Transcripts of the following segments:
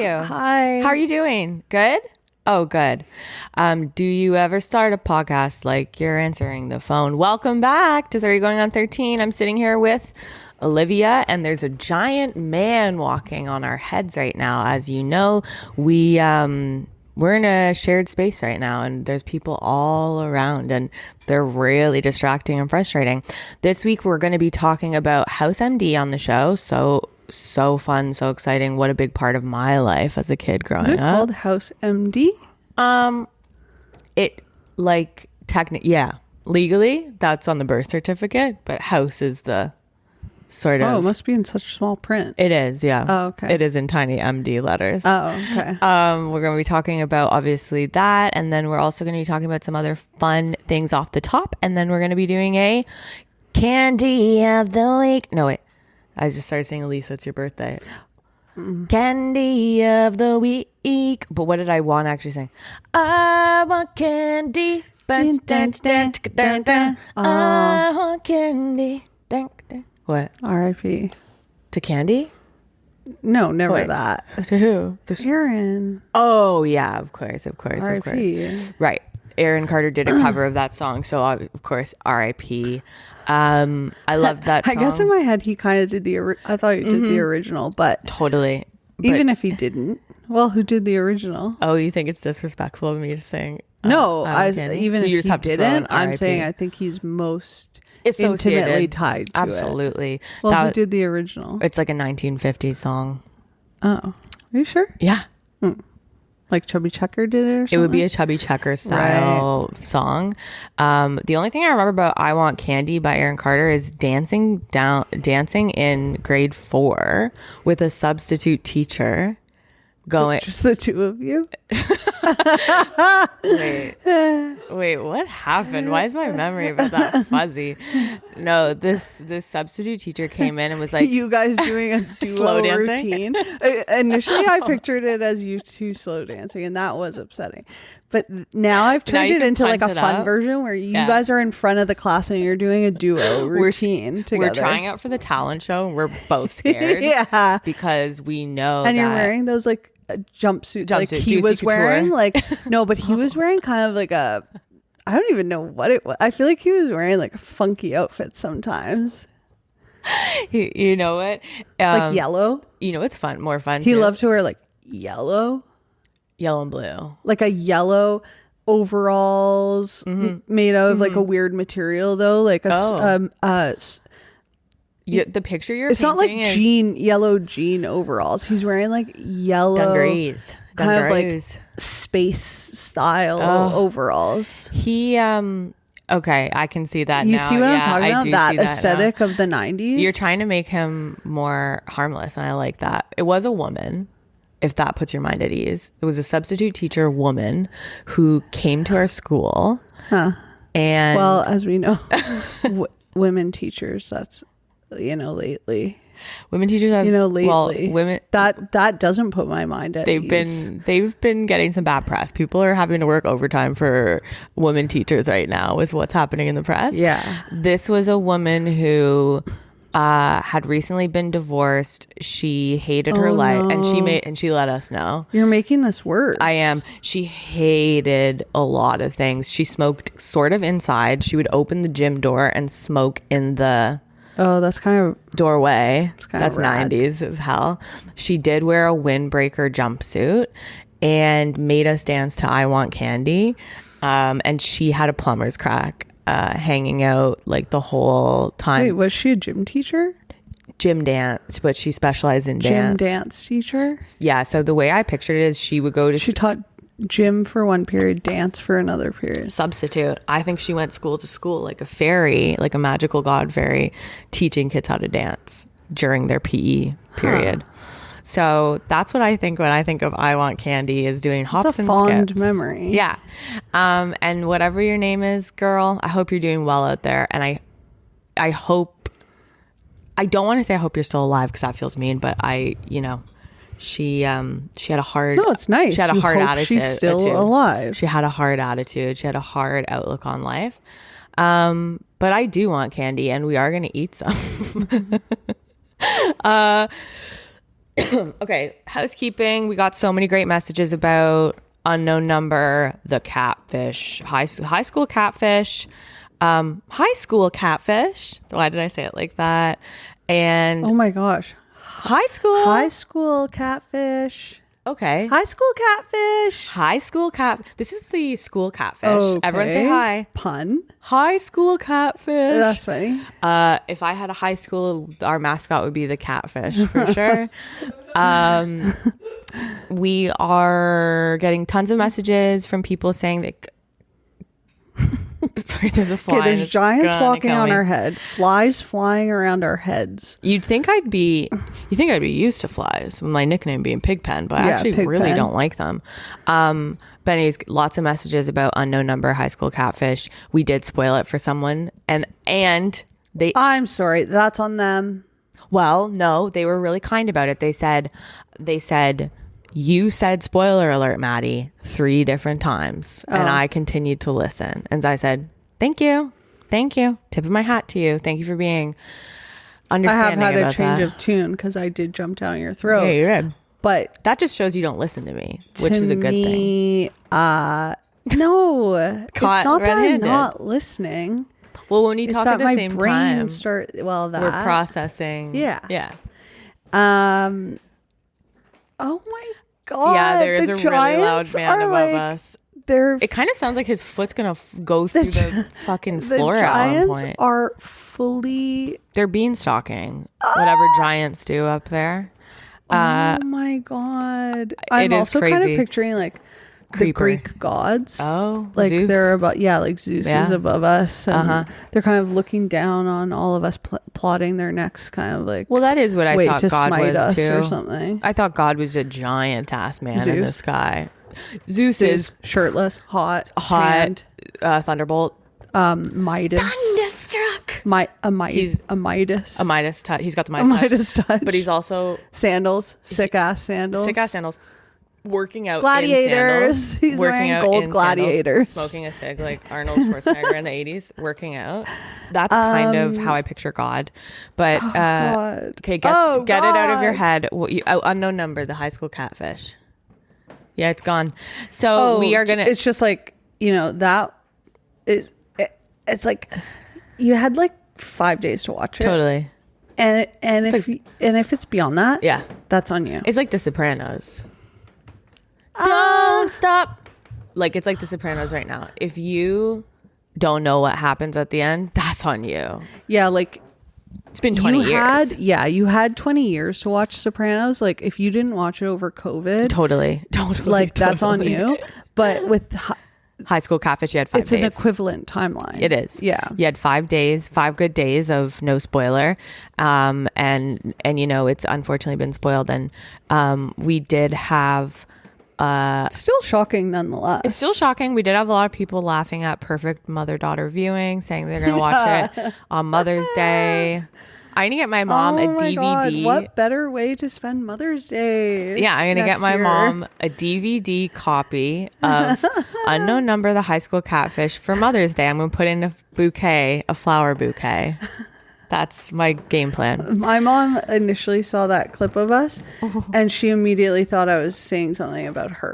you? Hi. How are you doing? Good? Oh, good. Do you ever start a podcast like you're answering the phone? Welcome back to 30 Going on 13. I'm sitting here with Olivia, and there's a giant man walking on our heads right now. As you know, we're in a shared space right now, and there's people all around, and they're really distracting and frustrating. This week, we're going to be talking about House M.D. on the show. So fun, so exciting. What a big part of my life as a kid growing up. Is it called House M.D.? Legally, that's on the birth certificate, but house is the sort of... Oh, it must be in such small print. It is, yeah. Oh, okay. It is in tiny MD letters. Oh, okay. We're going to be talking about, obviously, that, and then we're also going to be talking about some other fun things off the top, and then we're going to be doing a Candy of the Week. No, wait. I just started saying, Elisa, it's your birthday. Candy of the week. But what did I want to actually sing? I want candy. I want candy. What? R.I.P. To Candy? No, never Wait. that. To who? Aaron. Oh, yeah, of course. R.I.P. Right. Aaron Carter did a cover of that song, so of course, R.I.P. I love that song. I guess in my head he kind of did I thought he did the original, but Totally. even if he didn't, well, who did the original? Oh, you think it's disrespectful of me to sing? No, You even if he just have to throw in didn't, I'm RIP. saying I think he's most Associated. intimately tied to it. Absolutely. Well, who did the original? It's like a 1950s song. Oh, are you sure? Yeah. Like Chubby Checker did it or something? It would be a Chubby Checker style song. The only thing I remember about I Want Candy by Aaron Carter is dancing in grade 4 with a substitute teacher going. Just the two of you? Wait, what happened? Why is my memory about that fuzzy? No, this substitute teacher came in and was like, you guys doing a duo Slow dancing? routine. Initially, I pictured it as you two slow dancing, and that was upsetting. But now I've turned you it can into like a punch it fun up. version where you guys are in front of the class and you're doing a duo routine together. We're trying out for the talent show, and we're both scared. Yeah. because we know And that you're wearing those like jumpsuits like he Juicy was wearing. couture. Like, no, but he was wearing kind of like I don't even know what it was. I feel like he was wearing like a funky outfit sometimes. you know what? Like yellow. You know, it's fun, more fun. He too. loved to wear like yellow Yellow and blue. like a yellow overalls made out of like a weird material though, like The picture you're it's not like painting is yellow jean overalls. He's wearing like yellow dungarees. kind of like space style overalls. He okay, I can see that You now. see what I'm Yeah, talking I about? do That see now. aesthetic of the 90s. You're trying to make him more harmless, and I like that. It was a woman, if that puts your mind at ease. It was a substitute teacher woman who came to our school. Huh. And Well, as we know, women teachers, that's, lately. women teachers have Lately. well, women That doesn't put my mind at ease. they've been getting some bad press. People are having to work overtime for women teachers right now with what's happening in the press. Yeah. This was a woman who had recently been divorced. She hated her life, and she let us know. You're making this worse. I am. She hated a lot of things. She smoked sort of inside. She would open the gym door and smoke in the Oh, that's kind of doorway. kinda That's rad. 90s as hell. She did wear a windbreaker jumpsuit and made us dance to I Want Candy. And she had a plumber's crack hanging out like the whole time. Wait, was she a gym teacher? Gym dance, but she specialized in dance. Gym dance teacher? Yeah, so the way I pictured it is she would go to She taught gym for one period, dance for another period. substitute. I think she went school to school like a fairy, like a magical god fairy, teaching kids how to dance during their PE period. So that's what I think when I think of I Want Candy, is doing hops It's a and fond skips. memory. Yeah. And whatever your name is, girl, I hope you're doing well out there. And I hope, I don't want to say I hope you're still alive because that feels mean, but she had a hard... No, it's nice. She had a You hard hope attitude. she's still alive. She had a hard attitude. She had a hard outlook on life. But I do want candy, and we are going to eat some. Okay, housekeeping. We got so many great messages about unknown number, the catfish, high school catfish, high school catfish. Why did I say it like that? And Oh my gosh. high school catfish. Okay. High school catfish. High school cat. This is the school catfish. Everyone say hi. Pun. High school catfish. That's funny. If I had a high school, our mascot would be the catfish for sure. We are getting tons of messages from people saying that. Sorry, there's a fly. Okay, there's giants walking on our head, flies flying around our heads. You think I'd be used to flies, my nickname being Pigpen, but I actually really don't like them. But anyways, lots of messages about unknown number high school catfish. We did spoil it for someone, and they. I'm sorry, that's on them. Well, no, they were really kind about it. They said, you said spoiler alert, Maddie, 3 different times. And I continued to listen. And I said, thank you. Tip of my hat to you. Thank you for being understanding. I have had a change of tune because I did jump down your throat. Yeah, you did. But that just shows you don't listen to me, which is a good thing. No, it's not that I'm not listening. Well, when you talk at the same time, we're processing. Yeah. Oh my God. Yeah, there is a really loud man above us. It kind of sounds like his foot's going to go through the fucking floor at one point. Are fully... They're beanstalking, whatever giants do up there. Oh my God. I'm also crazy. kind of picturing like the Greek gods. Oh, like Zeus. they're above, like Zeus is above us. And they're kind of looking down on all of us, plotting their next kind of like. Well, that is what I thought God was us too. Or something. I thought God was a giant ass man in the sky. Zeus is shirtless, hot, tanned. Thunderbolt. Midas. Thunderstruck. A Midas. A Midas touch. He's got the Midas touch. But he's also sandals. Sick ass sandals. Working out gladiators. He's wearing gold gladiators. Sandals, smoking a cig like Arnold Schwarzenegger in the 80s, working out. That's kind of how I picture God. But okay, get it out of your head. Unknown number, the high school catfish. Yeah, it's gone. So we are gonna. It's just like that is. It's like you had like 5 days to watch it. Totally. And if it's beyond that, that's on you. It's like The Sopranos. Don't stop. Like it's like The Sopranos right now. If you don't know what happens at the end, that's on you. Yeah, like it's been 20 years. You had 20 years to watch Sopranos. Like if you didn't watch it over COVID, totally. Like that's on you. But with high school catfish, you had 5 days. It's an equivalent timeline. It is. Yeah. You had 5 days, 5 good days of no spoiler. And it's unfortunately been spoiled. And we did have still shocking nonetheless. It's still shocking. We did have a lot of people laughing at perfect mother-daughter viewing, saying they're going to watch it on Mother's Day. I need to get my mom a DVD. God, what better way to spend Mother's Day? Yeah, I'm going to get my mom a DVD copy of Unknown Number, the high school catfish for Mother's Day. I'm going to put in a flower bouquet. That's my game plan. My mom initially saw that clip of us and she immediately thought I was saying something about her.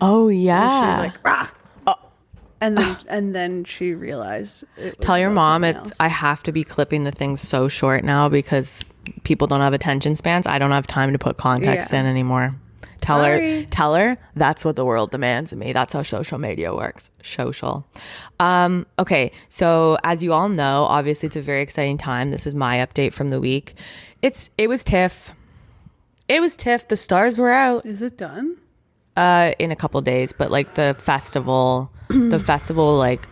Oh, yeah. And she was like, rah. And then she realized. Tell your mom I have to be clipping the things so short now because people don't have attention spans. I don't have time to put context in anymore. Tell her that's what the world demands of me. That's how social media works. Social. Okay, so as you all know, obviously it's a very exciting time. This is my update from the week. It was TIFF. The stars were out. Is it done? In a couple days, but like the festival, like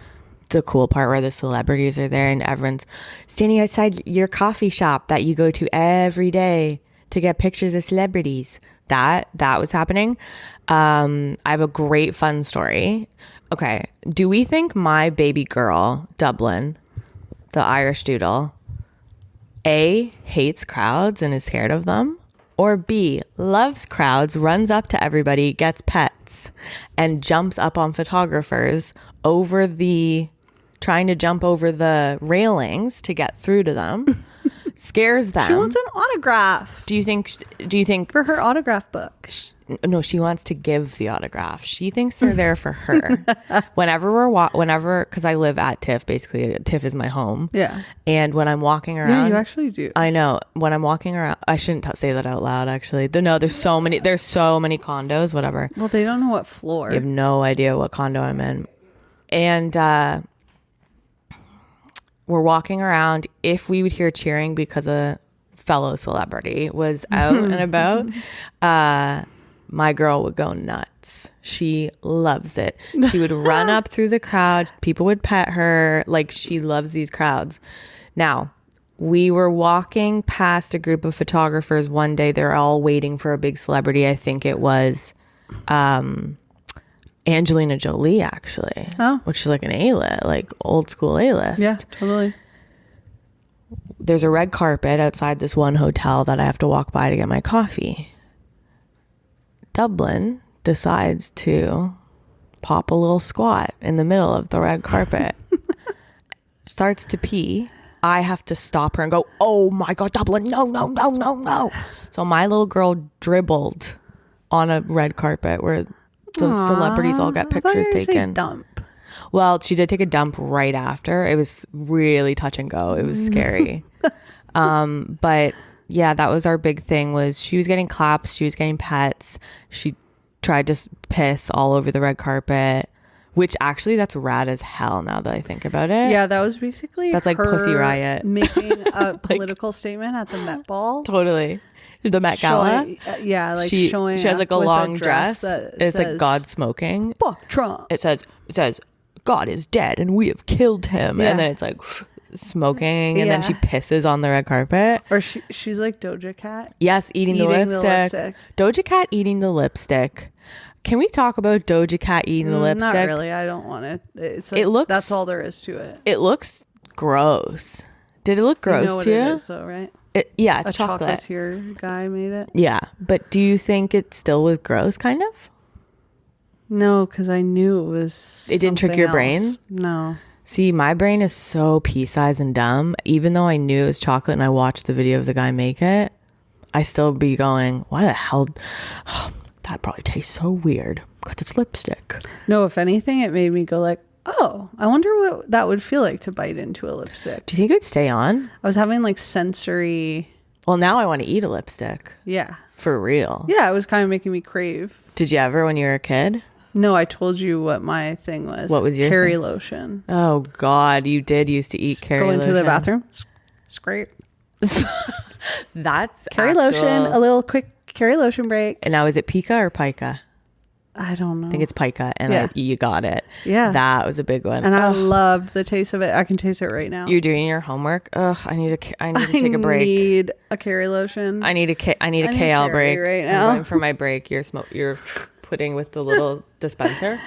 the cool part where the celebrities are there and everyone's standing outside your coffee shop that you go to every day to get pictures of celebrities. That was happening. I have a great fun story. Okay. Do we think my baby girl, Dublin, the Irish doodle, A, hates crowds and is scared of them? Or B, loves crowds, runs up to everybody, gets pets, and jumps up on photographers trying to jump over the railings to get through to them? scares them. She wants an autograph. Do you think For her autograph book. No, she wants to give the autograph. She thinks they're there for her. Whenever, because I live at TIFF, basically TIFF is my home. Yeah. And when I'm walking around, Yeah, you actually do. I know. When I'm walking around, I shouldn't say that out loud. Actually, no, there's so many condos. Whatever. Well, they don't know what floor. You have no idea what condo I'm in, and we're walking around. If we would hear cheering because a fellow celebrity was out and about, my girl would go nuts. She loves it. She would run up through the crowd. People would pet her. Like, she loves these crowds. Now, we were walking past a group of photographers one day. They're all waiting for a big celebrity. I think it was Angelina Jolie, actually. Oh. Which is like an A-list, like old school A-list. Yeah, totally. There's a red carpet outside this one hotel that I have to walk by to get my coffee. Dublin decides to pop a little squat in the middle of the red carpet. Starts to pee. I have to stop her and go, oh my God, Dublin, no. So my little girl dribbled on a red carpet where the celebrities all get pictures taken. Dump. Well, she did take a dump right after. It was really touch and go. It was scary. But yeah, that was our big thing. Was she was getting claps, she was getting pets. She tried to piss all over the red carpet, which actually that's rad as hell now that I think about it. Yeah, that was basically that's like Pussy Riot making a political statement at the Met Ball. Totally. The Met Gala. Showing she has like a long dress. It's says, like God smoking. Fuck Trump. It says God is dead and we have killed him. Yeah. And then it's like smoking and then she pisses on the red carpet. Or she's like Doja Cat. Yes, eating the lipstick. Doja Cat eating the lipstick. Can we talk about Doja Cat eating the lipstick? Not really. I don't want it. It looks. That's all there is to it. It looks gross. Did it look gross to you? It is, though, right? Yeah, it's a chocolate. chocolatier guy made it. Yeah, but do you think it still was gross, kind of? No, because I knew it was. It didn't trick your brain? No. See, my brain is so pea-sized and dumb. Even though I knew it was chocolate and I watched the video of the guy make it, I still be going, why the hell? Oh, that probably tastes so weird because it's lipstick. No, if anything, it made me go like, oh, I wonder what that would feel like to bite into a lipstick. Do you think it would stay on? I was having like sensory. Well, now I want to eat a lipstick. Yeah. For real. Yeah, it was kind of making me crave. Did you ever when you were a kid? No, I told you what my thing was. What was your Carry thing? lotion. Oh God, you did used to eat carry lotion. Go into the bathroom, scrape. That's carry lotion. A little quick carry lotion break. And now is it pica or pica? I don't know. I think it's pica, and you got it. Yeah, that was a big one. And I loved the taste of it. I can taste it right now. You're doing your homework. Ugh, I need to take a break. I need a carry lotion. I need a KL break right now. I'm going for my break. You're putting with the little dispenser.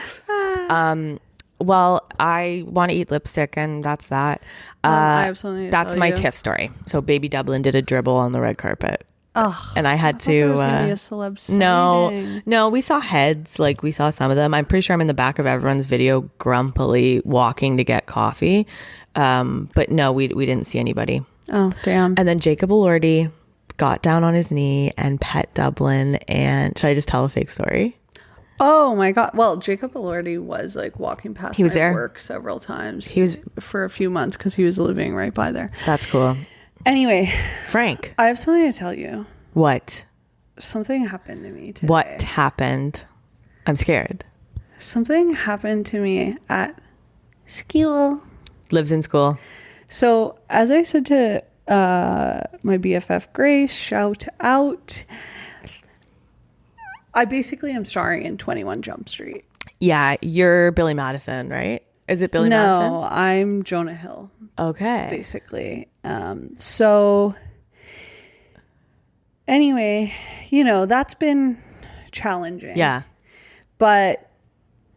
Well, I want to eat lipstick, and that's that. I have something to that's tell my you. TIFF story. So Baby Dublin did a dribble on the red carpet. Oh, and I had to. There was gonna be a celeb sighting. No, we saw heads. Like we saw some of them. I'm pretty sure I'm in the back of everyone's video, grumpily walking to get coffee. But no, we didn't see anybody. Oh, damn. And then Jacob Elordi got down on his knee and pet Dublin. And should I just tell a fake story? Oh my God. Well, Jacob Elordi was like walking past he was my there. work several times. He was for a few months because he was living right by there. That's cool. Anyway, Frank, I have something to tell you. What? Something happened to me today. What happened? I'm scared. Something happened to me at school. Lives in school. So, as I said to my BFF Grace, shout out. I basically am starring in 21 Jump Street. Yeah, you're Billy Madison, right? Is it Billy Madison? No, I'm Jonah Hill. Okay. Basically. So anyway, that's been challenging. Yeah. But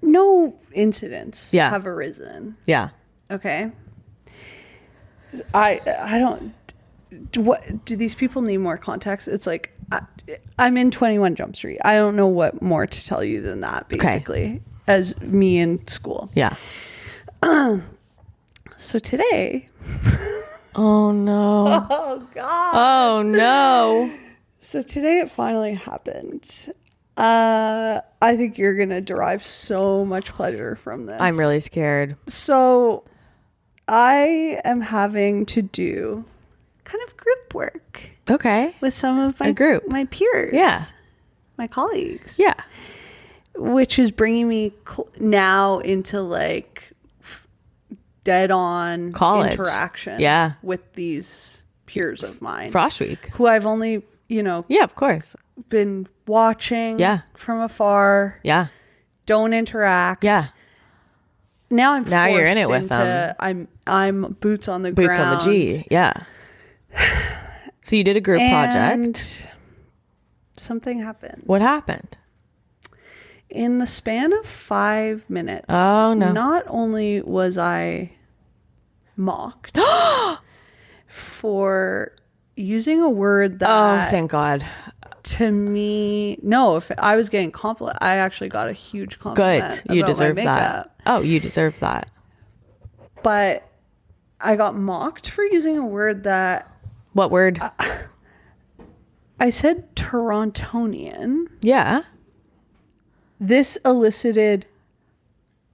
no incidents have arisen. Yeah. Okay. I don't. Do these people need more context? It's like I'm in 21 Jump Street. I don't know what more to tell you than that. Basically, as me in school. Yeah. So today, Oh no. Oh God. Oh no. So today it finally happened. I think you're going to derive so much pleasure from this. I'm really scared. So I am having to do kind of group work Okay. with some of my my peers. Yeah. My colleagues. Yeah. Which is bringing me now into like dead on college interaction. Yeah. With these peers of mine. Frosh Week. Who I've only, yeah, of course. been watching from afar. Yeah. Don't interact. Yeah. Now I'm now forced you're in it with them. I'm boots on the ground. Boots on the G. Yeah. So you did a group project. Something happened. What happened? In the span of 5 minutes. Oh no. Not only was I mocked for using a word that, oh, thank God. to me, no, if I was getting compliment, I actually got a huge compliment. Good. You about deserve my that. makeup. Oh, you deserve that. But I got mocked for using a word that, what word? I said Torontonian. Yeah. This elicited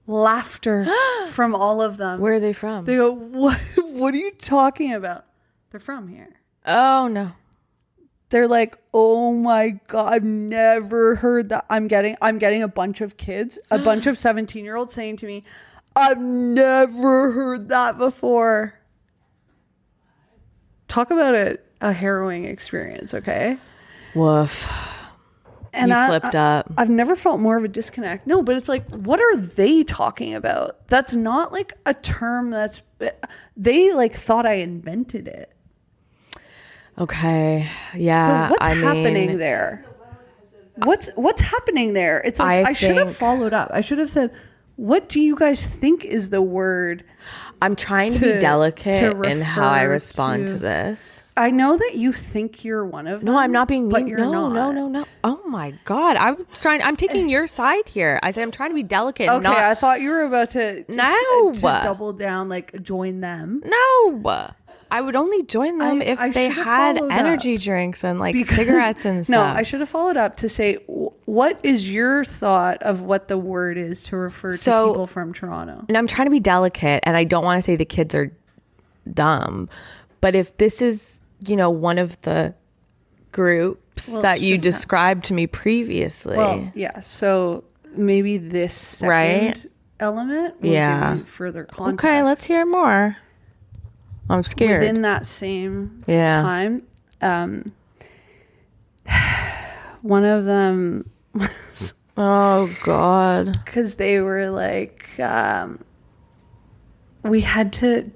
laughter from all of them. Where are they from? They go, what are you talking about? They're from here. Oh no. They're like, oh my God, I've never heard that. I'm getting a bunch of kids, a bunch of 17-year-olds saying to me, I've never heard that before. Talk about a harrowing experience, okay? Woof. And you slipped up. I've never felt more of a disconnect. No, but it's like, what are they talking about? That's not like a term they like thought I invented it. Okay. Yeah. So what's happening there? What's happening there? It's like I should have followed up. I should have said, what do you guys think is the word? I'm trying to be delicate in how I respond to this. I know that you think you're one of them. No, I'm not being mean. But you're not. No. Oh my God. I'm taking your side here. I said I'm trying to be delicate. Okay, I thought you were about to no. to double down, like join them. No. I would only join them if they had energy drinks and like cigarettes and stuff. No, I should have followed up to say, what is your thought of what the word is to refer to people from Toronto? And I'm trying to be delicate, and I don't want to say the kids are dumb, but if this is, one of the groups that you described to me previously. Well, yeah. So maybe this second element will give you further context. Okay, let's hear more. I'm scared. Within that same time, one of them was, oh God, because they were like, we had to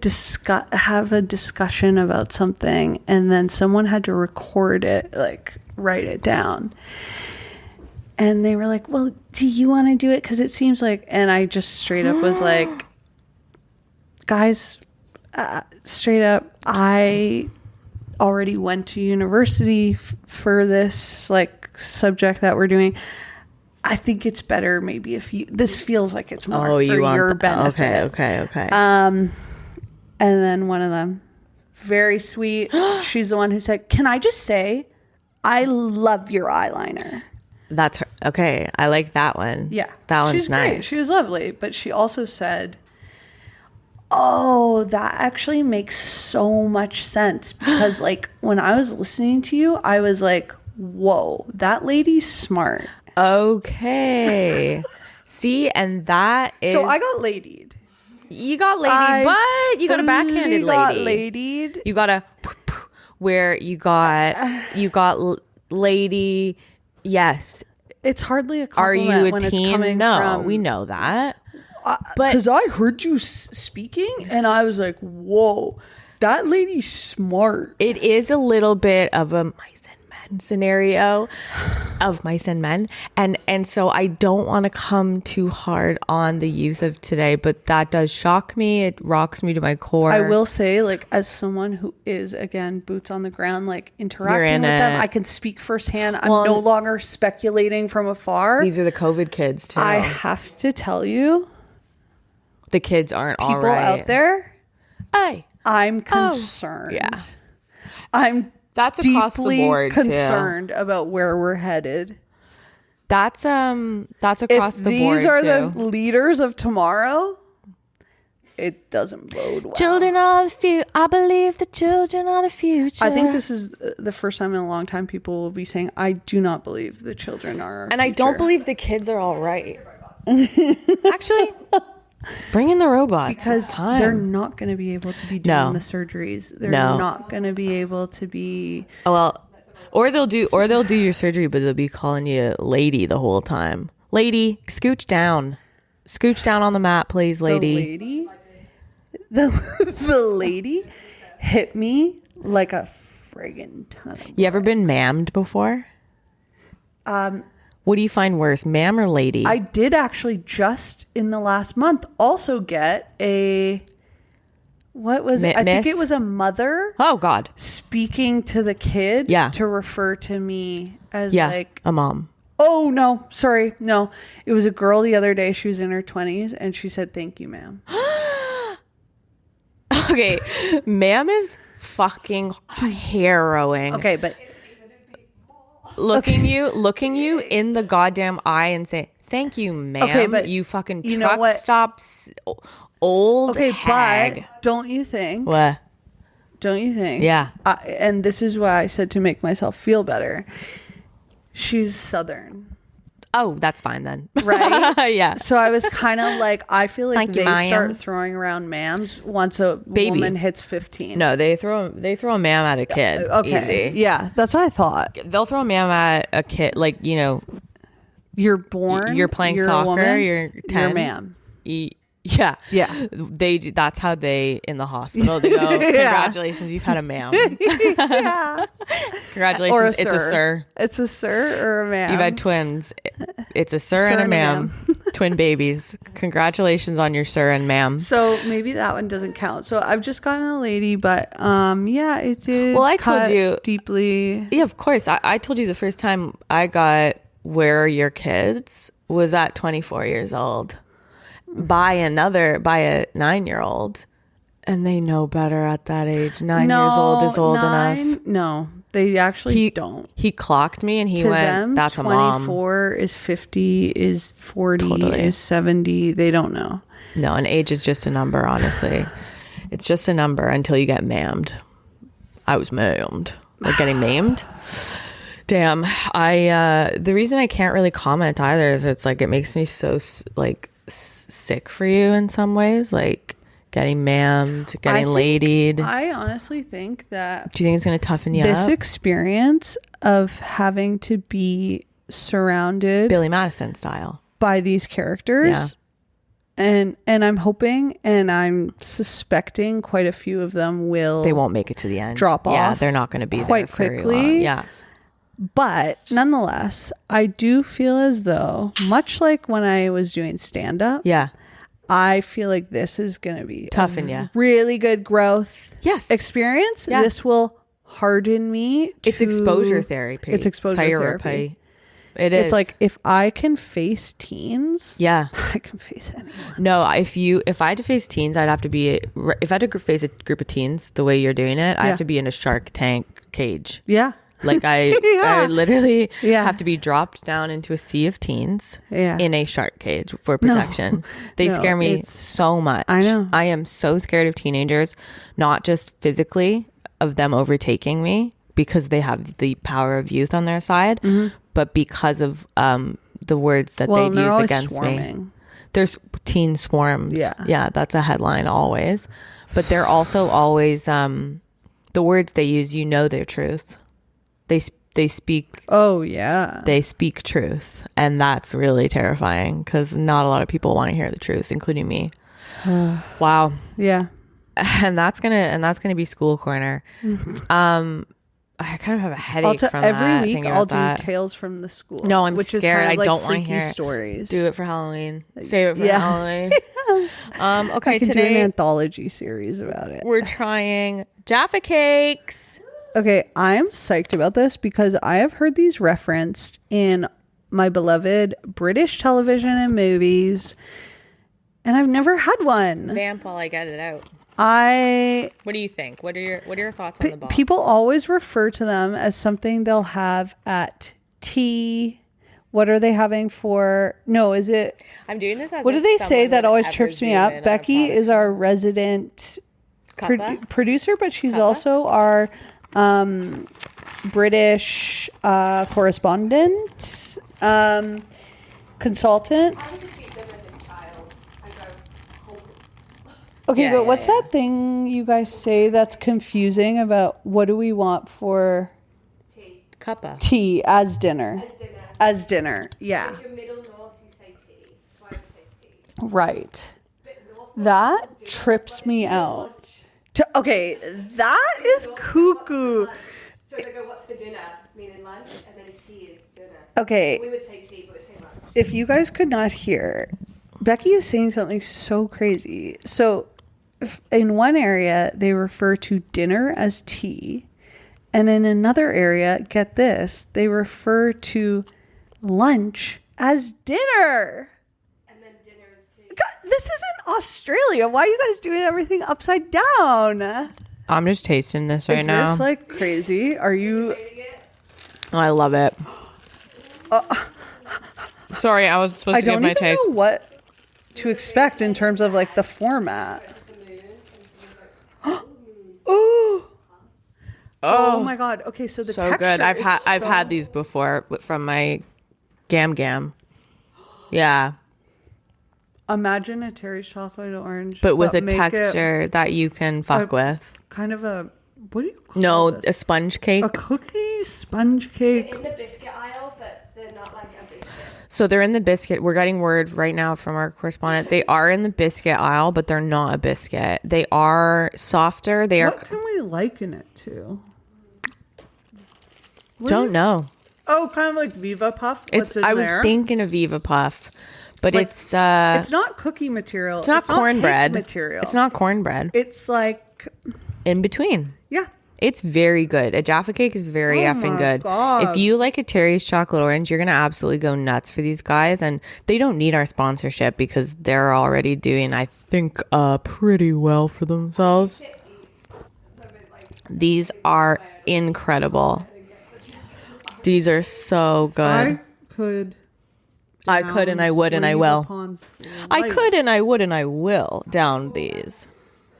have a discussion about something, and then someone had to record it, like write it down. And they were like, well, do you want to do it? Because it seems like, and I just straight up was like, guys, straight up, I already went to university for this like subject that we're doing. I think it's better maybe if this feels like it's more for your benefit. Okay. And then one of them, very sweet, she's the one who said, can I just say, I love your eyeliner. That's her. Okay, I like that one. Yeah. That one's She's nice. Great. She was lovely, but she also said, oh, that actually makes so much sense, because like when I was listening to you, I was like, whoa, that lady's smart. Okay. See, and that is, so I got ladied. You got ladied, but you got a backhanded lady. Ladied. You got a where you got lady. Yes. It's hardly a Are compliment. you a when teen? It's coming No, from, we know that. But because I heard you speaking, and I was like, whoa, that lady's smart. It is a little bit of a mice and men scenario of mice and men. And so I don't want to come too hard on the youth of today, but that does shock me. It rocks me to my core. I will say, like, as someone who is, again, boots on the ground, like interacting with them, I can speak firsthand. I'm no longer speculating from afar. These are the COVID kids too. I have to tell you, the kids aren't all people right. out there, Aye. I'm concerned. Yeah. That's across the board, concerned about where we're headed. That's across the board. If these are the leaders of tomorrow, it doesn't bode well. Children are the future. I believe the children are the future. I think this is the first time in a long time people will be saying, I do not believe the children are our and future. I don't believe the kids are all right. Actually, bring in the robots. Because they're not going to be able to be doing the surgeries. They're not going to be able to be... Oh, well, or they'll do your surgery, but they'll be calling you lady the whole time. Lady, scooch down. Scooch down on the mat, please, lady. The lady? The lady hit me like a friggin' ton of You ever been mammed before? What do you find worse, ma'am or lady? I did actually just in the last month also get a... What was it? I think it was a mother. Oh, God. Speaking to the kid to refer to me as like... a mom. Oh, no. Sorry. No. It was a girl the other day. She was in her 20s and she said, thank you, ma'am. Okay. Ma'am is fucking harrowing. Okay, but... Looking you in the goddamn eye and say, thank you, ma'am. Okay, but you fucking truck stops old hag. But don't you think? What? Don't you think? Yeah. And this is why I said to make myself feel better. She's Southern. Oh, that's fine then. Right? Yeah. So I was kind of like, I feel like they start throwing around ma'ams once a woman hits 15. No, they throw a ma'am at a kid. Okay. Easy. Yeah, that's what I thought. They'll throw a ma'am at a kid, like, you know. You're born. You're playing soccer. Woman, you're 10. You're ma'am. Yeah. Yeah. That's how they, in the hospital, they go, congratulations, you've had a ma'am. Yeah. Congratulations, it's a sir. It's a sir or a ma'am. You've had twins. It's a sir and a ma'am. Twin babies. Congratulations on your sir and ma'am. So maybe that one doesn't count. So I've just gotten a lady, but yeah, it did. Well, I told you deeply. Yeah, of course. I told you the first time I got Where Are Your Kids was at 24 years old. By a 9-year-old, and they know better at that age. 9 years old is old enough. No, they actually don't. He clocked me and he went, them, that's a mom. 24 is 50 is 40 is 70. They don't know. No, and age is just a number, honestly. It's just a number until you get maimed. I was maimed. Like getting maimed. Damn. The reason I can't really comment either is it's like it makes me so like sick for you in some ways, like getting mammed, getting ladied. I honestly think that... Do you think it's going to toughen you up? This experience of having to be surrounded... Billy Madison style. ...by these characters. Yeah. And I'm hoping and I'm suspecting quite a few of them will... They won't make it to the end. Drop off. Yeah, they're not going to be quite there quickly. Very long. Yeah. But nonetheless, I do feel as though, much like when I was doing stand-up, I feel like this is going to be toughen you. Really good growth experience. Yeah. This will harden me. It's exposure therapy. It's exposure therapy. It is. It's like if I can face teens, I can face anyone. No, if I had to face teens, I'd have to be. If I had to face a group of teens the way you're doing it, I have to be in a Shark Tank cage. Yeah. Like I literally have to be dropped down into a sea of teens in a shark cage for protection. They scare me so much. I know. I am so scared of teenagers, not just physically of them overtaking me because they have the power of youth on their side, but because of the words that they'd use against me. There's teen swarms. Yeah, that's a headline always. But they're also always the words they use, you know their truth. They speak. Oh yeah. They speak truth, and that's really terrifying because not a lot of people want to hear the truth, including me. Wow. Yeah. And that's gonna be school corner. I kind of have a headache from every week. I'll do tales from the school. No, I'm which scared. Is kind of I like don't want to hear stories. Do it for Halloween. Save it for Halloween. Okay, I could today do an anthology series about it. We're trying Jaffa cakes. Okay, I am psyched about this because I have heard these referenced in my beloved British television and movies, and I've never had one. Vamp while I get it out. What do you think? What are your thoughts on the box? People always refer to them as something they'll have at tea. What are they having for? No, is it? I'm doing this. What do they say that always trips me up? Becky is our resident producer, but she's also our British correspondent, consultant. Okay, but what's that thing you guys say that's confusing about what do we want for tea as dinner? As dinner, yeah. If you're middle north, you say tea. So I would say tea. Right. That trips me out. Okay, that is cuckoo. So they go, what's for dinner? Meaning lunch, and then tea is dinner. Okay. We would say tea, but we say lunch. If you guys could not hear, Becky is saying something so crazy. So in one area, they refer to dinner as tea. And in another area, get this, they refer to lunch as dinner. And then dinner is tea. God, this isn't Australia. Why are you guys doing everything upside down? I'm just tasting this right now. Is this like crazy? Are you? Oh, I love it. Sorry, I was supposed to give my take. I don't even know what to expect in terms of like the format. Oh my god. Okay, so the texture good. I've is had these before from my Gam. Yeah. Imagine a Terry's chocolate orange, but with a texture that you can fuck with. Kind of a, what do you call this? A sponge cake. A cookie sponge cake. They're in the biscuit aisle, but they're not like a biscuit. So they're in the biscuit. We're getting word right now from our correspondent. They are in the biscuit aisle, but they're not a biscuit. They are softer. What can we liken it to? Don't know. Oh, kind of like Viva Puff. I was thinking of Viva Puff, but like, it's not cookie material. It's not cornbread material. It's not cornbread. It's like in between. Yeah. It's very good. A Jaffa cake is very effing good. God. If you like a Terry's chocolate orange, you're going to absolutely go nuts for these guys. And they don't need our sponsorship because they're already doing, I think, pretty well for themselves. These are incredible. These are so good. I could and I would and I will. I could and I would and I will down these.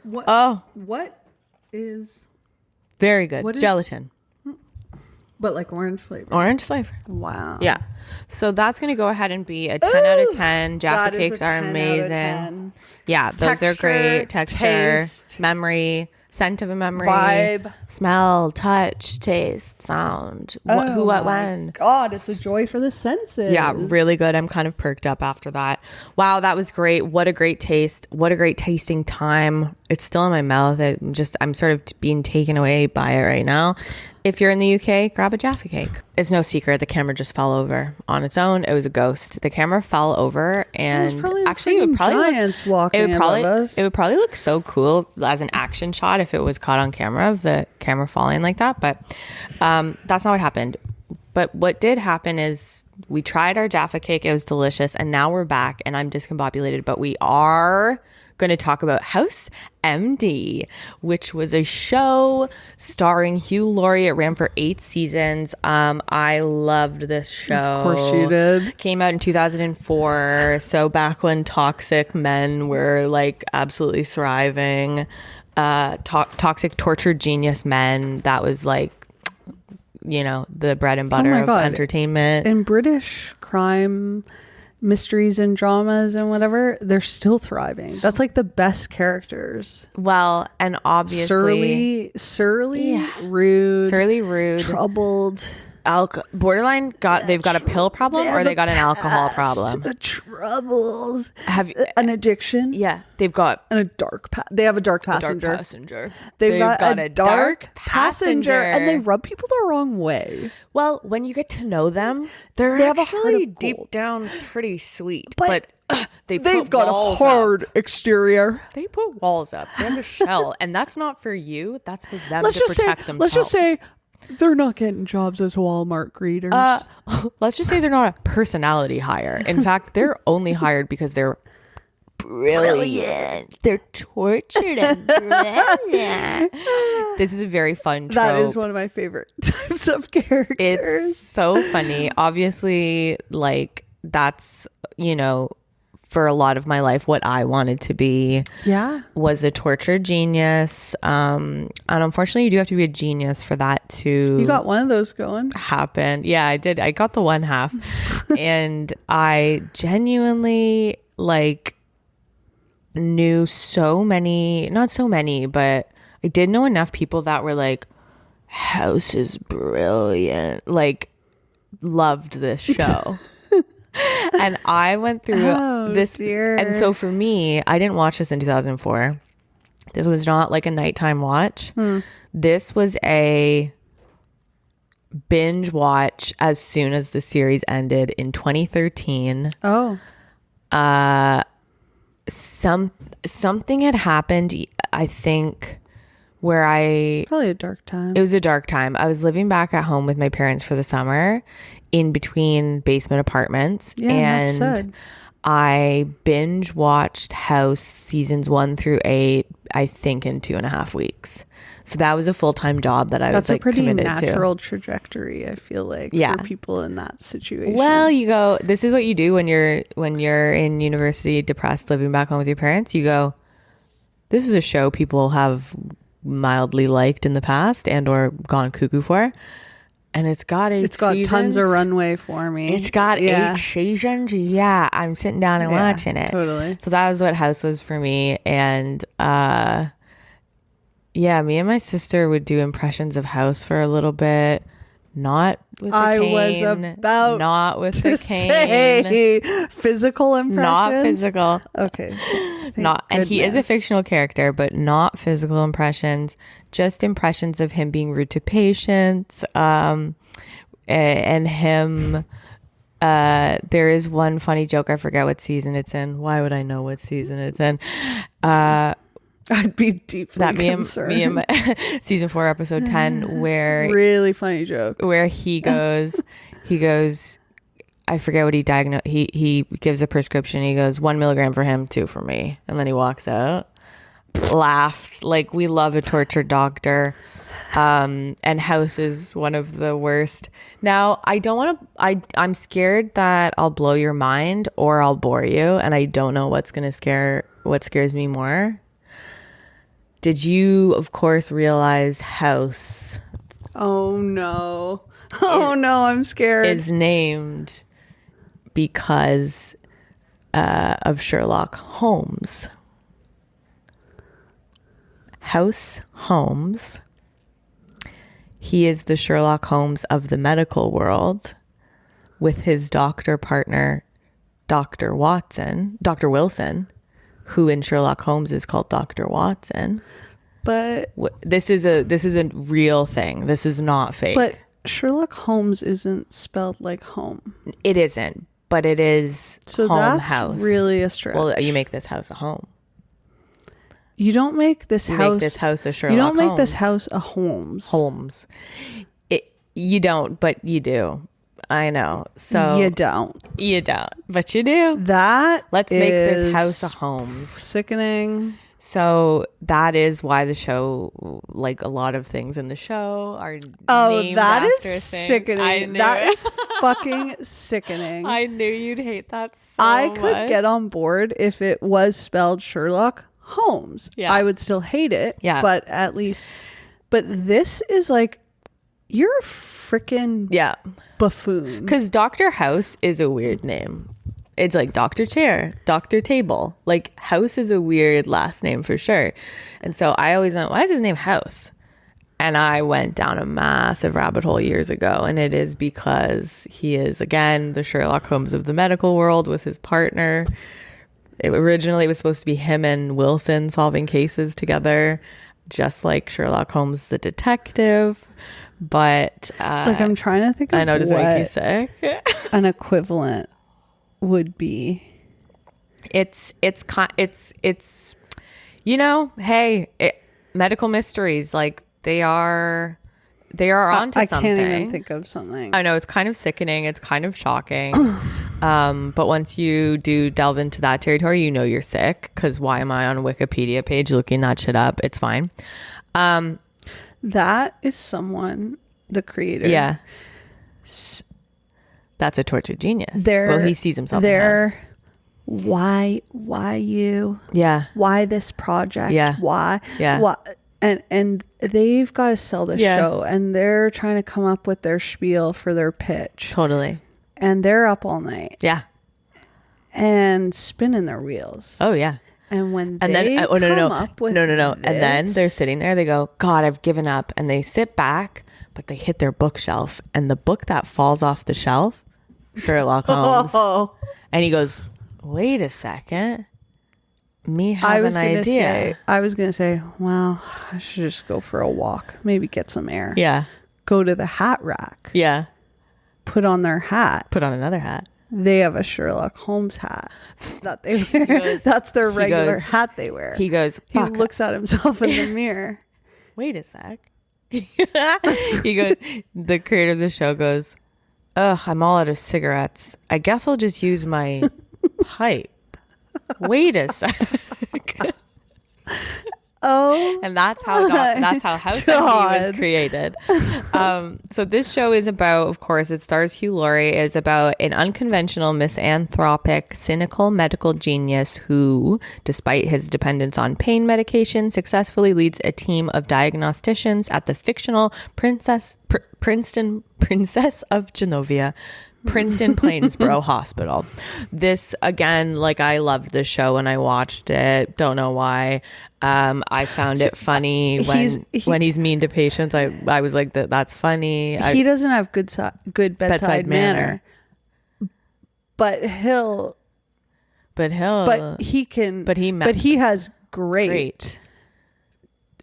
What is very good? Gelatin. But like orange flavor. Orange flavor. Wow. Yeah. So that's going to go ahead and be a 10 out of 10. Jaffa cakes are amazing. Yeah, those are great. Texture, memory, scent of a memory, vibe, smell, touch, taste, sound, who, what, when. God, it's a joy for the senses. Yeah, really good. I'm kind of perked up after that. Wow, that was great. What a great taste. What a great tasting time. It's still in my mouth. I'm sort of being taken away by it right now. If you're in the UK, grab a Jaffa cake. It's no secret. The camera just fell over on its own. It was a ghost. The camera fell over, and actually, it would probably look so cool as an action shot if it was caught on camera of the camera falling like that. But that's not what happened. But what did happen is we tried our Jaffa cake. It was delicious, and now we're back, and I'm discombobulated. But we are going to talk about House M.D., which was a show starring Hugh Laurie. It ran for 8 seasons. I loved this show. Of course you did. Came out in 2004. So back when toxic men were like absolutely thriving, toxic tortured genius men. That was like, you know, the bread and butter of entertainment. In British crime mysteries and dramas and whatever, they're still thriving. That's like the best characters. Well, and obviously surly, rude, troubled, borderline. They've got a pill problem or they got an alcohol problem. Troubles. An addiction? Yeah, they've got a dark. They have a dark passenger. They've got a dark passenger, and they rub people the wrong way. Well, when you get to know them, they actually deep down pretty sweet, but they've got a hard exterior. They put walls up. They have a shell, and that's not for you. That's for them to protect themselves. Let's just say they're not getting jobs as Walmart greeters. Let's just say they're not a personality hire. In fact, they're only hired because they're brilliant. They're tortured and brilliant. This is a very fun trope. That is one of my favorite types of characters. It's so funny. Obviously, like, that's, you know, for a lot of my life, what I wanted to be was a tortured genius. And unfortunately, you do have to be a genius for that to... You got one of those going. Happen. Yeah, I did. I got the one half. And I genuinely, like, knew so many, not so many, but I did know enough people that were like, House is brilliant. Like, loved this show. And I went through this. Dear. And so for me, I didn't watch this in 2004. This was not like a nighttime watch. This was a binge watch as soon as the series ended in 2013. Something had happened, I think, where probably a dark time. It was a dark time. I was living back at home with my parents for the summer in between basement apartments. And I binge watched House seasons 1 through 8, I think, in 2.5 weeks. So that was a full-time job that I was like committed to. That's a pretty natural trajectory, I feel like, for people in that situation. Well, you go, this is what you do when you're in university, depressed, living back home with your parents. You go, this is a show people have mildly liked in the past and or gone cuckoo for. And it's got seasons. Tons of runway for me. It's got 8 seasons. Yeah, I'm sitting down and watching it. Totally. So that was what House was for me. And me and my sister would do impressions of House for a little bit. Not with the cane. I was about not with the cane. Say physical impressions. Not physical. Okay. And he is a fictional character, but not physical impressions. Just impressions of him being rude to patients. And him. There is one funny joke. I forget what season it's in. Why would I know what season it's in? I'd be deeply concerned. Me and my, season 4, episode 10, where really funny joke where he goes, I forget what he diagnosed. He gives a prescription. He goes 1 milligram for him, 2 for me, and then he walks out. Laughed like we love a tortured doctor. And House is one of the worst. Now, I don't want to. I'm scared that I'll blow your mind or I'll bore you, and I don't know what scares me more. Did you, of course, realize House? Oh no! Oh no! I'm scared. Is named because of Sherlock Holmes. House Holmes. He is the Sherlock Holmes of the medical world, with his doctor partner, Dr. Wilson, who in Sherlock Holmes is called Dr. Watson. But this is a real thing. This is not fake. But Sherlock Holmes isn't spelled like home. It isn't, but it is so home that's house. Really a stretch. Well, you make this house a home. You don't make this house. Make this house a Sherlock. You don't make Holmes. this house a Holmes. Holmes. You don't, but you do. I know. So you don't, but you do. Let's make this house a Holmes. Sickening. So that is why the show, like a lot of things in the show, are named that after is things. sickening. That is fucking sickening. I knew you'd hate that so I much. could get on board if it was spelled Sherlock Holmes. Yeah. I would still hate it. Yeah. But at least, but this is like, you're a freaking buffoon. Because Dr. House is a weird name. It's like Dr. Chair, Dr. Table. Like, House is a weird last name for sure. And so I always went, why is his name House? And I went down a massive rabbit hole years ago. And it is because he is, again, the Sherlock Holmes of the medical world with his partner. Originally, it was supposed to be him and Wilson solving cases together, just like Sherlock Holmes, the detective. But like, I'm trying to think of I know, does it make you sick? An equivalent would be. It's you know, hey, medical mysteries, like they are onto something. I can't even think of something. I know, it's kind of sickening, it's kind of shocking. But once you do delve into that territory, you know you're sick, because why am I on a Wikipedia page looking that shit up? It's fine. That is someone, the creator. Yeah. That's a tortured genius. Well, he sees himself in House. Why you? Yeah. Why this project? Yeah. Why? Yeah. Why? And they've got to sell the Yeah. show, and they're trying to come up with their spiel for their pitch. Totally. And they're up all night Yeah. and spinning their wheels. Oh, yeah. And when And they then, come up with no. And then they're this- sitting there, they go, God, I've given up. And they sit back, but they hit their bookshelf. And the book that falls off the shelf, Sherlock Holmes. Oh. And he goes, wait a second. Me have an idea. I was gonna say, well, I should just go for a walk, maybe get some air. Yeah. Go to the hat rack, Yeah. put on their hat. Put on another hat. They have a Sherlock Holmes hat that they wear. That's their regular hat they wear. He goes, He fuck. looks at himself in the mirror. Wait a sec. He goes, the creator of the show goes, ugh, I'm all out of cigarettes. I guess I'll just use my pipe. Wait a sec. Oh, And that's how House M.D. was created. So this show is about, of course, it stars Hugh Laurie, is about an unconventional, misanthropic, cynical medical genius who, despite his dependence on pain medication, successfully leads a team of diagnosticians at the fictional Princess of Genovia Princeton Plainsboro Hospital. This, again, like, I loved this show when I watched it. Don't know why. I found it funny when he's mean to patients. I was like, that's funny. He doesn't have good bedside manner. But he has great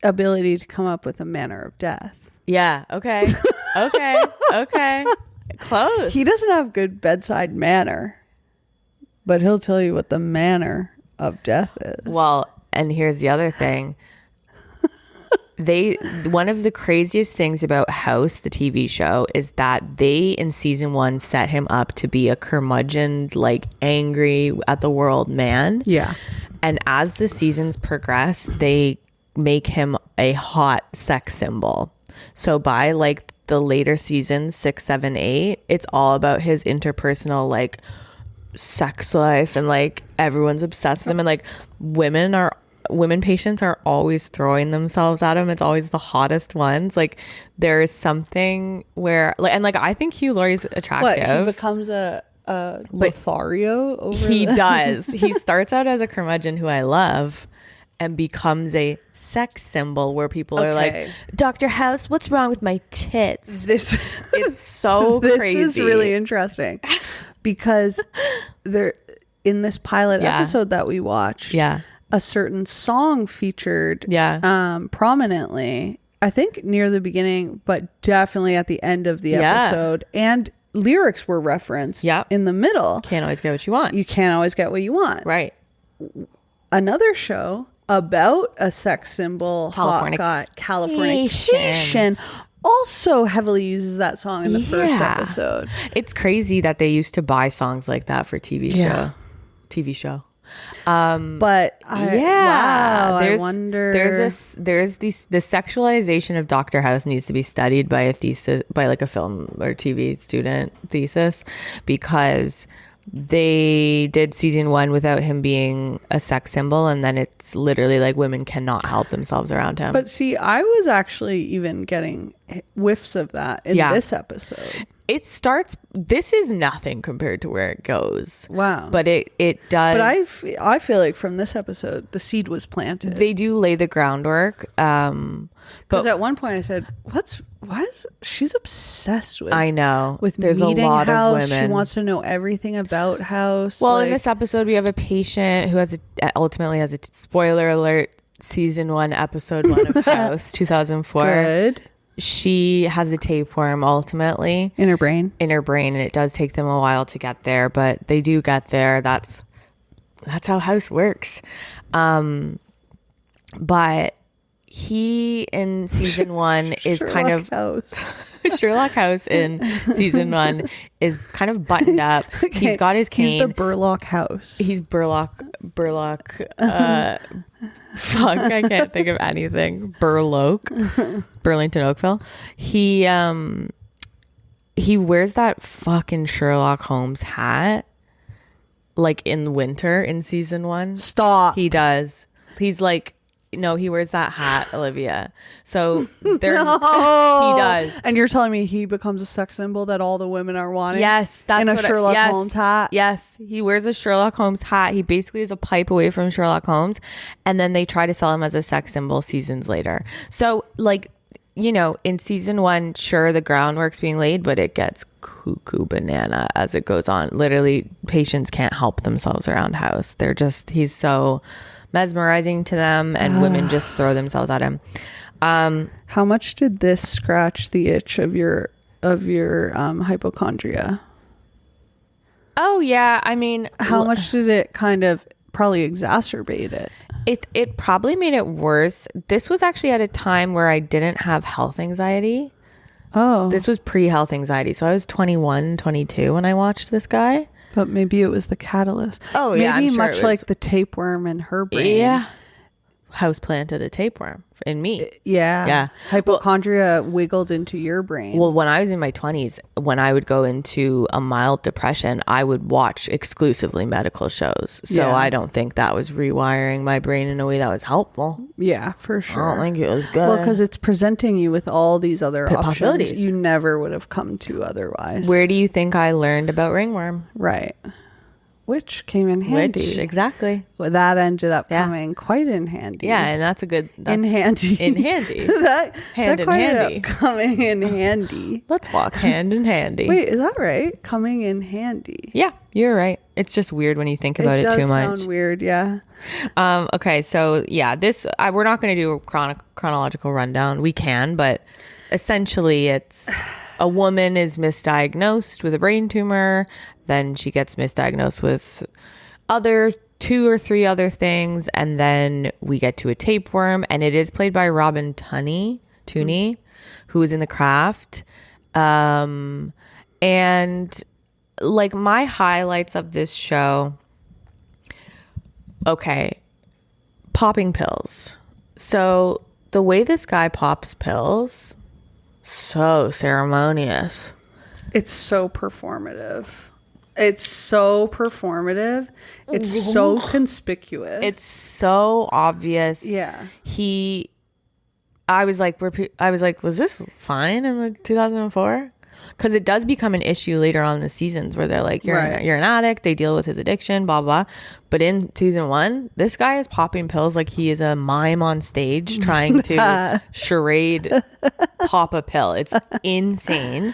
ability to come up with a manner of death. Yeah. Okay. Okay. Close. He doesn't have good bedside manner, but he'll tell you what the manner of death is. Well, and here's the other thing. One of the craziest things about House, the TV show, is that they, in season 1, set him up to be a curmudgeon, like, angry at the world man. Yeah. And as the seasons progress, they make him a hot sex symbol. So by, like, the later seasons, 6, 7, 8, it's all about his interpersonal, like, sex life, and, like, everyone's obsessed with him, and, like, women patients are always throwing themselves at him. It's always the hottest ones. Like, there is something where, like, and, like, I think Hugh Laurie's attractive. What, he becomes a Lothario over He does. He starts out as a curmudgeon who I love, and becomes a sex symbol where people are like, Dr. House, what's wrong with my tits? It's so crazy. This is really interesting because there, in this pilot episode that we watched, a certain song featured prominently, I think near the beginning, but definitely at the end of the episode. And lyrics were referenced in the middle. Can't always get what you want. You can't always get what you want. Right. Another show about a sex symbol, Californication, also heavily uses that song in the first episode. It's crazy that they used to buy songs like that for TV show. But I wonder. There's the sexualization of Dr. House needs to be studied by a thesis, by like a film or TV student thesis, because they did season 1 without him being a sex symbol, and then it's literally like women cannot help themselves around him. But see, I was actually even getting whiffs of that in this episode. It starts, this is nothing compared to where it goes. Wow. But it does. But I feel like from this episode, the seed was planted. They do lay the groundwork. Because at one point I said, she's obsessed with, I know. With there's meeting a lot House. of women. She wants to know everything about House. Well, in this episode, we have a patient who ultimately has a spoiler alert, season 1, episode 1 of House, 2004. Good. She has a tapeworm ultimately in her brain, and it does take them a while to get there, but they do get there. That's how House works. But he in season 1 is kind of House. Sherlock House in season 1 is kind of buttoned up. Okay, He's got his cane. He's the Burlock House. He's Burlock. Fuck, I can't think of anything. Burlington Oakville. He wears that fucking Sherlock Holmes hat, like in winter in season 1. Stop. He does. He's like, no, he wears that hat, Olivia. So they're No. he does. And you're telling me he becomes a sex symbol that all the women are wanting? Yes, that's in a what Sherlock yes, Holmes hat. Yes, he wears a Sherlock Holmes hat. He basically is a pipe away from Sherlock Holmes, and then they try to sell him as a sex symbol seasons later. So, like, you know, in season 1, sure, the groundwork's being laid, but it gets cuckoo banana as it goes on. Literally, patients can't help themselves around House. They're just, he's so mesmerizing to them, and women just throw themselves at him. How much did this scratch the itch of your hypochondria? Oh yeah, I mean, How much did it kind of probably exacerbate it? It probably made it worse. This was actually at a time where I didn't have health anxiety. Oh, This was pre-health anxiety. So I was 21, 22 when I watched this guy. but maybe it was the catalyst. Oh, maybe yeah, I'm sure much it was. like the tapeworm in her brain. Yeah. House planted a tapeworm in me. Yeah. Yeah. Hypochondria wiggled into your brain. Well, when I was in my 20s, when I would go into a mild depression, I would watch exclusively medical shows. So Yeah. I don't think that was rewiring my brain in a way that was helpful. yeah, for I sure. don't think it was good. Well, because it's presenting you with all these other options Possibilities. you never would have come to otherwise. Where do you think I learned about ringworm? Right. Which came in handy. Which, exactly. Well, that ended up Yeah. coming quite in handy. Yeah, and that's a good... That's in handy. In handy. that Hand that in quite ended handy. up coming in handy. Let's walk hand in handy. Wait, is that right? Coming in handy. Yeah, you're right. It's just weird when you think about it does too much. sound weird, yeah. Okay, so yeah, we're not going to do a chronological rundown. We can, but essentially it's a woman is misdiagnosed with a brain tumor. Then she gets misdiagnosed with 2 or 3 other things. And then we get to a tapeworm, and it is played by Robin Tunney, who is in The Craft. And like my highlights of this show, okay, popping pills. So the way this guy pops pills, so ceremonious. It's so performative. It's so conspicuous. It's so obvious. yeah. I was like, was this fine in the 2004? Because it does become an issue later on in the seasons where they're like, you're an addict. They deal with his addiction, blah, blah. But in season 1, this guy is popping pills like he is a mime on stage trying to charade pop a pill. It's insane.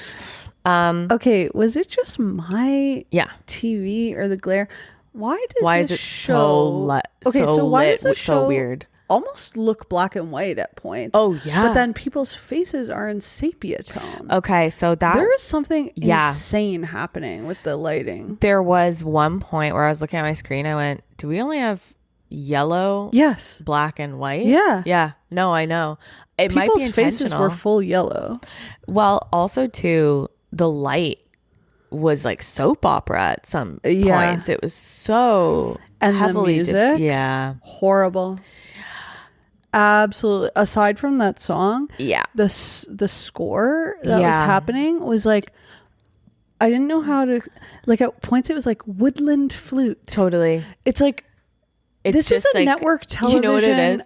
Okay, was it just my Yeah. TV or the glare? Why Is it so okay? So why does the lit, show so weird? almost look black and white at points? Oh, yeah. but then people's faces are in sepia tone. Okay, so There is something Yeah. insane happening with the lighting. there was one point where I was looking at my screen. I went, do we only have yellow, Yes, black, and white? Yeah. Yeah. No, I know. It might be people's faces intentional. were full yellow. Well, also too, the light was like soap opera at some Yeah. points. It was so And the heavily music? yeah. Horrible. Absolutely. Aside from that song, Yeah. the score that was Yeah. happening was like, I didn't know how to, like at points it was like woodland flute. Totally. It's like, It's this is just a like, network television. You know what it is?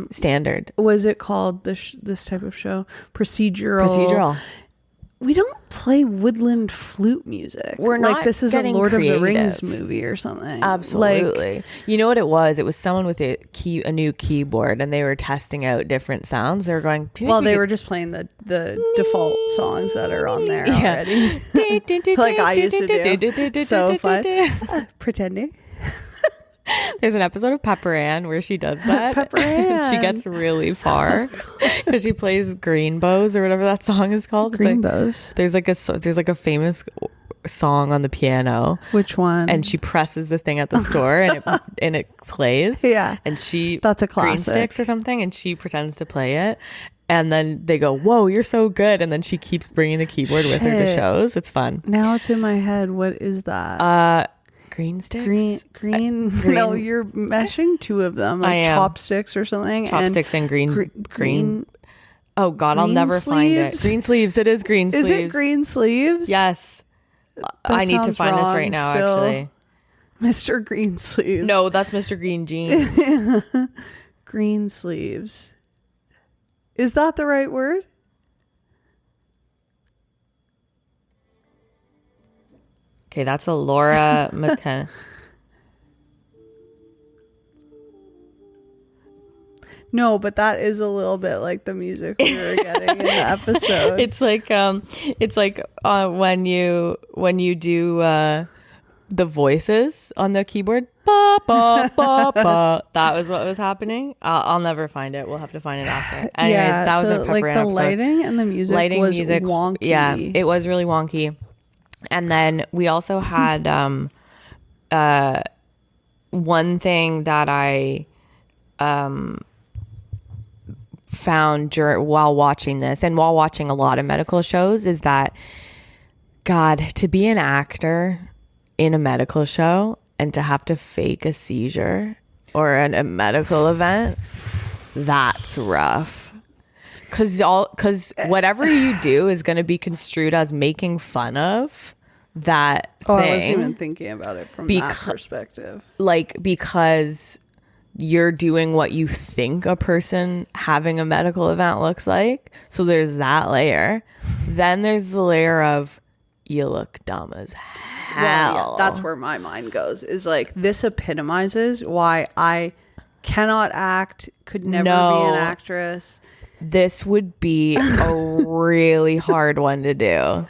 is? Standard. Was it called this type of show? Procedural. We don't play woodland flute music. We're like not this is a getting Lord of the Rings creative. movie or something. Absolutely. Like, You know what it was? It was someone with a new keyboard, and they were testing out different sounds. They were going, "Do you think well, we they could-" were just playing the default songs that are on there Yeah. already. Like I used to do. So fun. Pretending. There's an episode of Pepper Ann where she does that. Pepper Ann. She gets really far because she plays Green Bows or whatever that song is called. It's Green like- bows. There's like a famous song on the piano. Which one? And she presses the thing at the store and it plays. Yeah. And she That's a Green classic. Sticks or something, and she pretends to play it. And then they go, "Whoa, you're so good!" And then she keeps bringing the keyboard with her to Shit. shows. It's fun. Now it's in my head. What is that? Green Sticks. Green. green- No, you're meshing two of them, like I am. chopsticks or something. Chopsticks and green. green. Oh God, I'll green never find it. sleeves? Green sleeves. It is green Is sleeves. it green sleeves? Yes. I need to sounds find this right wrong now. still. Actually, Mr. Green Sleeves. no, that's Mr. Green Jeans. Green Sleeves. Is that the right word? Okay, that's a Laura McKenna. No, but that is a little bit like the music we were getting in the episode. It's like when you do the voices on the keyboard. Ba, ba, ba, ba. That was what was happening. I'll never find it. We'll have to find it after. Anyways, that was a Pepper like Ann the episode. lighting and the music was wonky. Yeah, it was really wonky. And then we also had one thing that I found while watching this and while watching a lot of medical shows is that, God, to be an actor in a medical show and to have to fake a seizure or a medical event, that's rough. Because whatever you do is going to be construed as making fun of that thing. I wasn't even thinking about it from that perspective. Like, because you're doing what you think a person having a medical event looks like. So there's that layer. Then there's the layer of you look dumb as hell. Well, yeah, that's where my mind goes, is like, this epitomizes why I cannot act, could never be an actress. This would be a really hard one to do.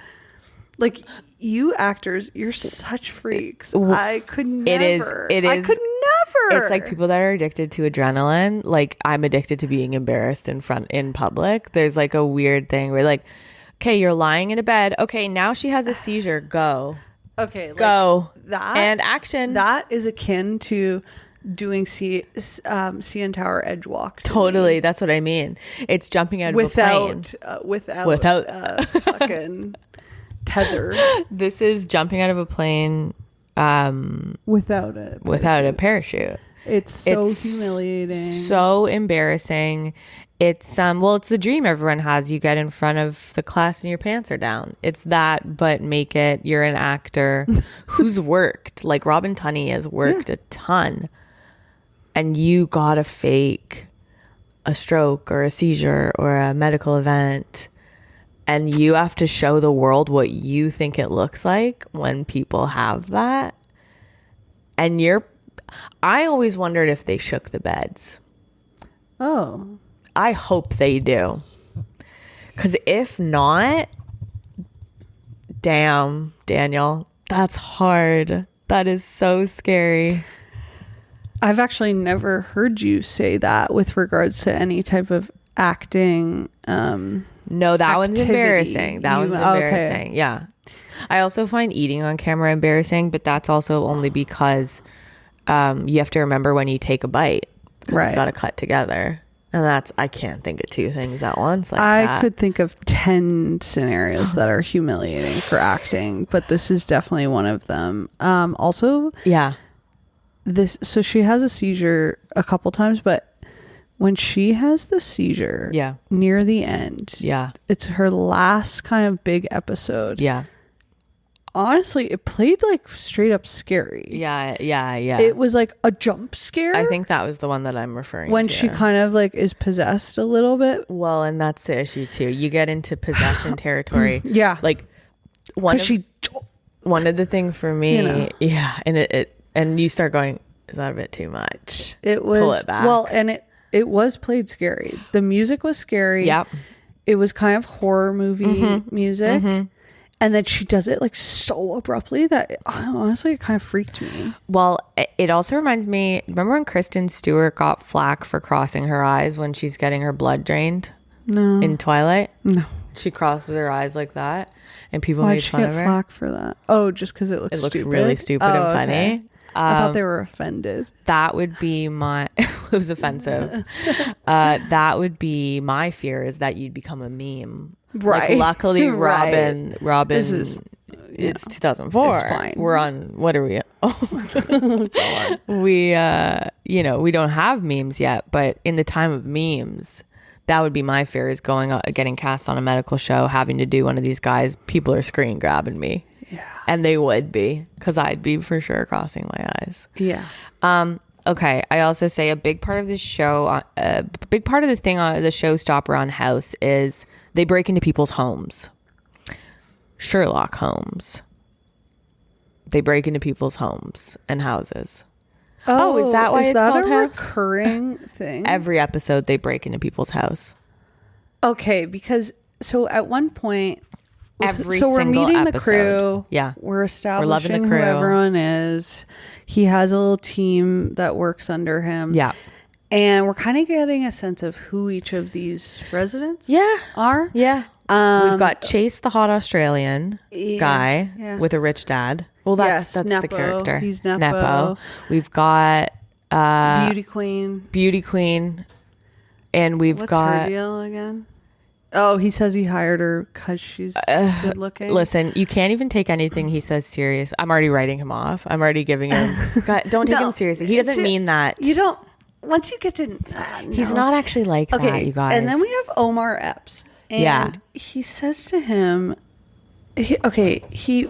Like, you actors, you're such freaks. I could never. It is. I could never. It's like people that are addicted to adrenaline. Like, I'm addicted to being embarrassed in public. There's like a weird thing where, like, okay, you're lying in a bed. Okay, now she has a seizure. Go. Okay, like go. That and action. That is akin to doing CN Tower edge walk. Totally, that's what I mean. It's jumping out of a plane without fucking tether. This is jumping out of a plane without a parachute. It's so humiliating, so embarrassing. It's it's the dream everyone has. You get in front of the class and your pants are down. It's that, but make it you're an actor who's worked. Like Robin Tunney has worked a ton, and you gotta fake a stroke or a seizure or a medical event, and you have to show the world what you think it looks like when people have that. And I always wondered if they shook the beds. Oh. I hope they do. Because if not, damn, Daniel, that's hard. That is so scary. I've actually never heard you say that with regards to any type of acting. No, that one's embarrassing. That one's embarrassing. Okay. Yeah. I also find eating on camera embarrassing, but that's also only because you have to remember when you take a bite. Because it's got to cut together. And I can't think of two things at once like that. I could think of 10 scenarios that are humiliating for acting, but this is definitely one of them. Also, yeah. So she has a seizure a couple times, but when she has the seizure near the end, it's her last kind of big episode. Yeah. Honestly, it played like straight up scary. Yeah. It was like a jump scare. I think that was the one that I'm referring when to. she kind of like is possessed a little bit. Well, and that's the issue too. You get into possession territory. Yeah. Like one of the things for me, and and you start going, is that a bit too much? It was. Pull it back. Well, and it was played scary. The music was scary. Yep. It was kind of horror movie music. Mm-hmm. And then she does it like so abruptly that honestly it kind of freaked me. Well, it also reminds me, remember when Kristen Stewart got flack for crossing her eyes when she's getting her blood drained? No. In Twilight? No. She crosses her eyes like that, and people Why'd made she fun get of her. flack for that? Oh, just because it looks It looks stupid? really stupid and funny. Okay. I thought they were offended. That would be my. It was offensive. That would be my fear, is that you'd become a meme. Right. Like, luckily, Right. Robin. This is. It's 2004. It's fine. We're on. What are we? Oh, we. We don't have memes yet, but in the time of memes, that would be my fear, is getting cast on a medical show, having to do one of these guys. People are screen grabbing me. Yeah. And they would be, because I'd be for sure crossing my eyes. Yeah. Okay. I also say a big part of the show, a big part of the thing on the showstopper on House is they break into people's homes. Sherlock Holmes. They break into people's homes and houses. Oh, is that why it's called a House? recurring thing? Every episode they break into people's house. Okay, because so at one point, Every so we're single meeting episode. the crew. Yeah. We're establishing loving the crew. who everyone is. He has a little team that works under him. Yeah. And we're kind of getting a sense of who each of these residents Yeah. are. Yeah. We've got Chase, the hot Australian guy with a rich dad. Well, that's the Nepo. character. He's Nepo. We've got Beauty Queen, and we've What's got. her deal again? Oh, he says he hired her because she's good looking. Listen, you can't even take anything he says serious. I'm already writing him off. I'm already giving him. God, don't take him seriously. He doesn't mean that. You don't. Once you get to, He's not actually like that, you guys. And then we have Omar Epps. And he says to him, he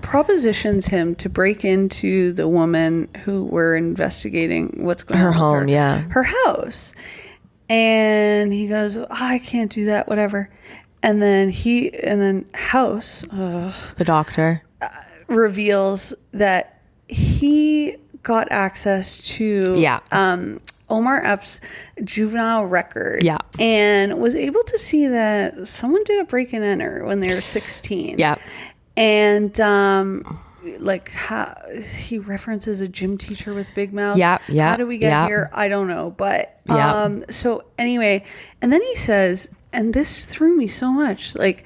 propositions him to break into the woman who we're investigating what's going Her on home, with her house. And he goes, I can't do that, whatever. And then House, the doctor, reveals that he got access to Omar Epps' juvenile record. Yeah. And was able to see that someone did a break and enter when they were 16. Yeah. And how he references a gym teacher with big mouth. Yeah. How do we get here? I don't know. But so anyway, and then he says, and this threw me so much, like,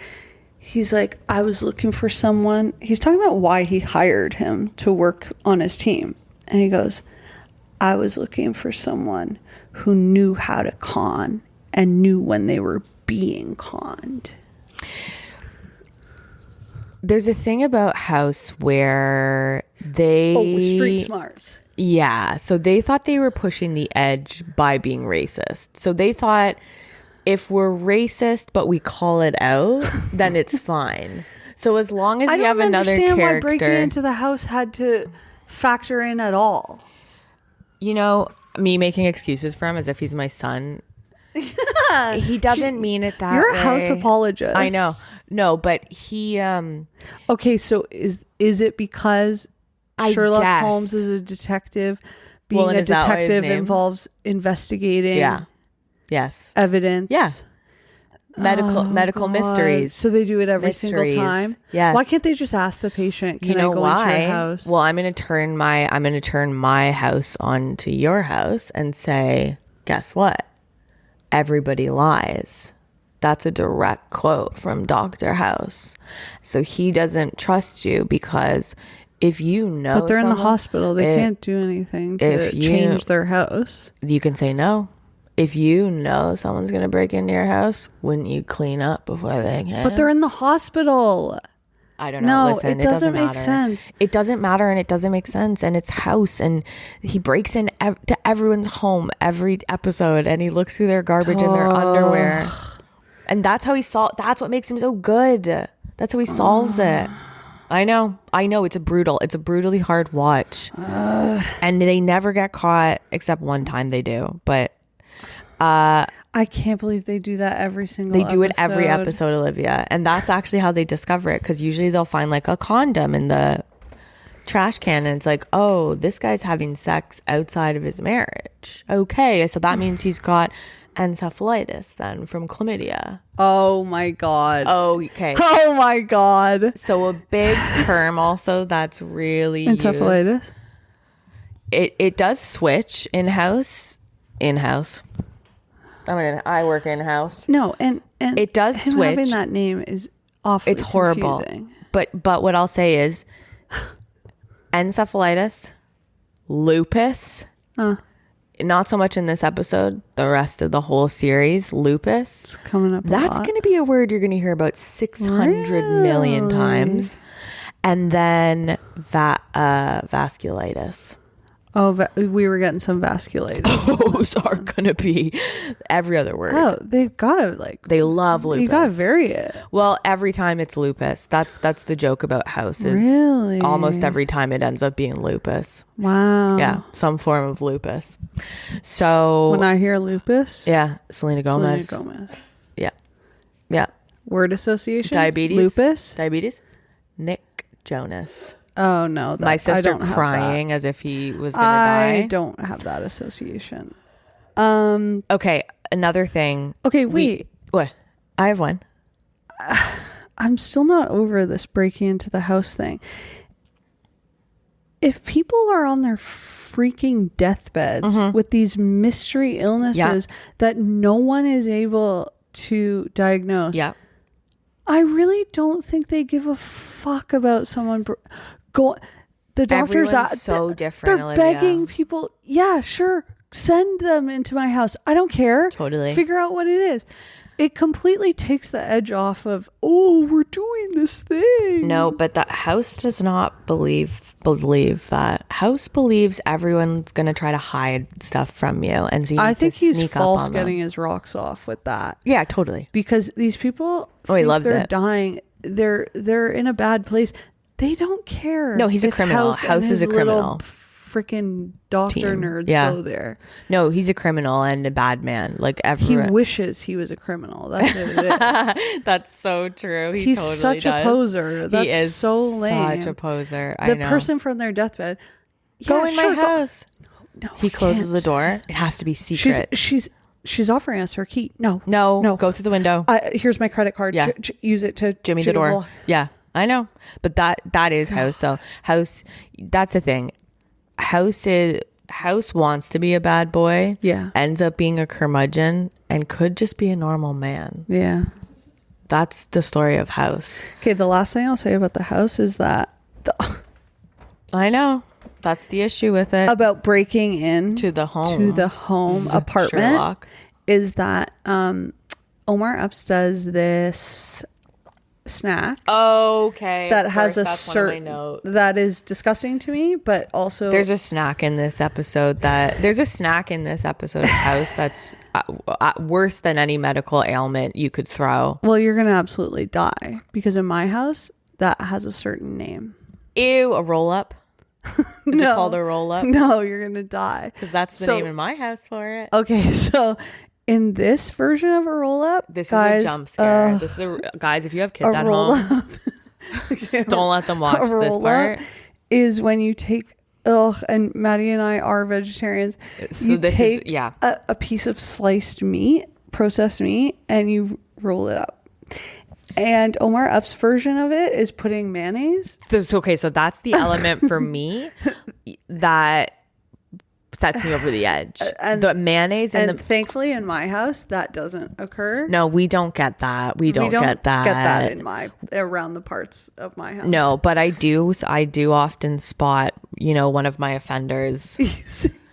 he's like, I was looking for someone. He's talking about why he hired him to work on his team. And he goes, I was looking for someone who knew how to con and knew when they were being conned. There's a thing about House where they... street smarts. Yeah. So they thought they were pushing the edge by being racist. So they thought, if we're racist but we call it out, then it's fine. So as long as we have another character... I don't understand why breaking into the house had to factor in at all. You know, me making excuses for him as if he's my son. He doesn't mean it that way. You're a House apologist. I know. No, but he... Okay, so is it because Sherlock Holmes is a detective? Being a detective involves investigating evidence. Yeah. Medical mysteries. So they do it every single time. Yes. Why can't they just ask the patient, can I go into your house? Well, I'm going to turn my house onto your house and say, guess what? Everybody lies. That's a direct quote from Dr. House. So he doesn't trust you because if you know, but they're in the hospital. They can't do anything to change their house. You can say no. If you know someone's going to break into your house, wouldn't you clean up before they can? But they're in the hospital. I don't know. No, listen, it doesn't make matter. sense. It doesn't matter, and it doesn't make sense. And it's House, and he breaks in to everyone's home every episode, and he looks through their garbage and their underwear. And that's how that's what makes him so good. That's how he solves it. I know. It's a brutally hard watch. And they never get caught, except one time they do. But I can't believe they do that every single episode. They do it every episode, Olivia. And that's actually how they discover it, because usually they'll find like a condom in the trash can, and it's like, oh, this guy's having sex outside of his marriage. Okay, so that means he's got encephalitis then from chlamydia. Oh my god. Okay. Oh my god. So a big term also that's really encephalitis. It does switch in-house. I work in house. No, and It does him switch. having that name is awfully It's horrible. confusing. But what I'll say is encephalitis, lupus. Not so much in this episode. The rest of the whole series, lupus. It's coming up. That's going to be a word you're going to hear about 600 million times. And then vasculitis. Oh, we were getting some vasculitis. Those are going to be every other word. Oh, they've got to They love lupus. You got to vary it. Well, every time it's lupus. That's the joke about houses. Really? Almost every time it ends up being lupus. Wow. Yeah, some form of lupus. So When I hear lupus, yeah, Selena Gomez. Selena Gomez. Yeah. Word association. Diabetes. Lupus. Diabetes. Nick Jonas. Oh no, My sister crying as if he was gonna die. I don't have that association. Okay, another thing. Okay, wait. What? I have one. I'm still not over this breaking into the house thing. If people are on their freaking deathbeds with these mystery illnesses that no one is able to diagnose, I really don't think they give a fuck about someone the doctors Everyone's so different, They're Olivia. begging people, yeah, sure, send them into my house. I don't care. Totally. Figure out what it is. It completely takes the edge off of, oh, we're doing this thing. No, but that house does not believe that. House believes everyone's gonna try to hide stuff from you, and so you I need think to he's sneak false up on getting them. his rocks off with that. Yeah, totally. Because these people Oh, he think loves they're it. dying. They're in a bad place. They don't care. No, he's a if criminal. House House and is a his little criminal. Freaking doctor Team. nerds Yeah. go there. No, he's a criminal and a bad man. Like He everyone. wishes he was a criminal. That's what it is. That's so true. He's totally such does. a poser. That's he is so lame. Such a poser. The I know. person from their deathbed. Go yeah, in sure, my house. No, He I closes can't. the door. It has to be secret. She's offering us her key. No, no, go through the window. Here's my credit card. Yeah. Use it to Jimmy the door. Yeah, I know. But that is house though. House. That's the thing. House wants to be a bad boy. Yeah. Ends up being a curmudgeon and could just be a normal man. Yeah. That's the story of House. Okay. The last thing I'll say about the house is that I know. That's the issue with it. about breaking in To the home apartment Sherlock. is that Omar Epps does this snack Okay. that of has course, a that's one of my certain notes. that is disgusting to me, but also There's a snack in this episode of House that's worse than any medical ailment you could throw. well, you're gonna absolutely die because in my house that has a certain name. Ew, a roll up. Is it called a roll up? No, you're gonna die Because that's the name in my house for it. Okay, so in this version of a roll up, This guys, is a jump scare. Guys, if you have kids a at roll home, up. Okay, don't let them watch a this roll part. up is when you take and Maddie and I are vegetarians. So you this take is a piece of sliced meat, processed meat, and you roll it up. And Omar Epps' version of it is putting mayonnaise. So that's the element for me that sets me over the edge. And the mayonnaise and the thankfully in my house that doesn't occur. no, we don't get that. We don't get that. Get that in around the parts of my house. No, but I do often spot, one of my offenders.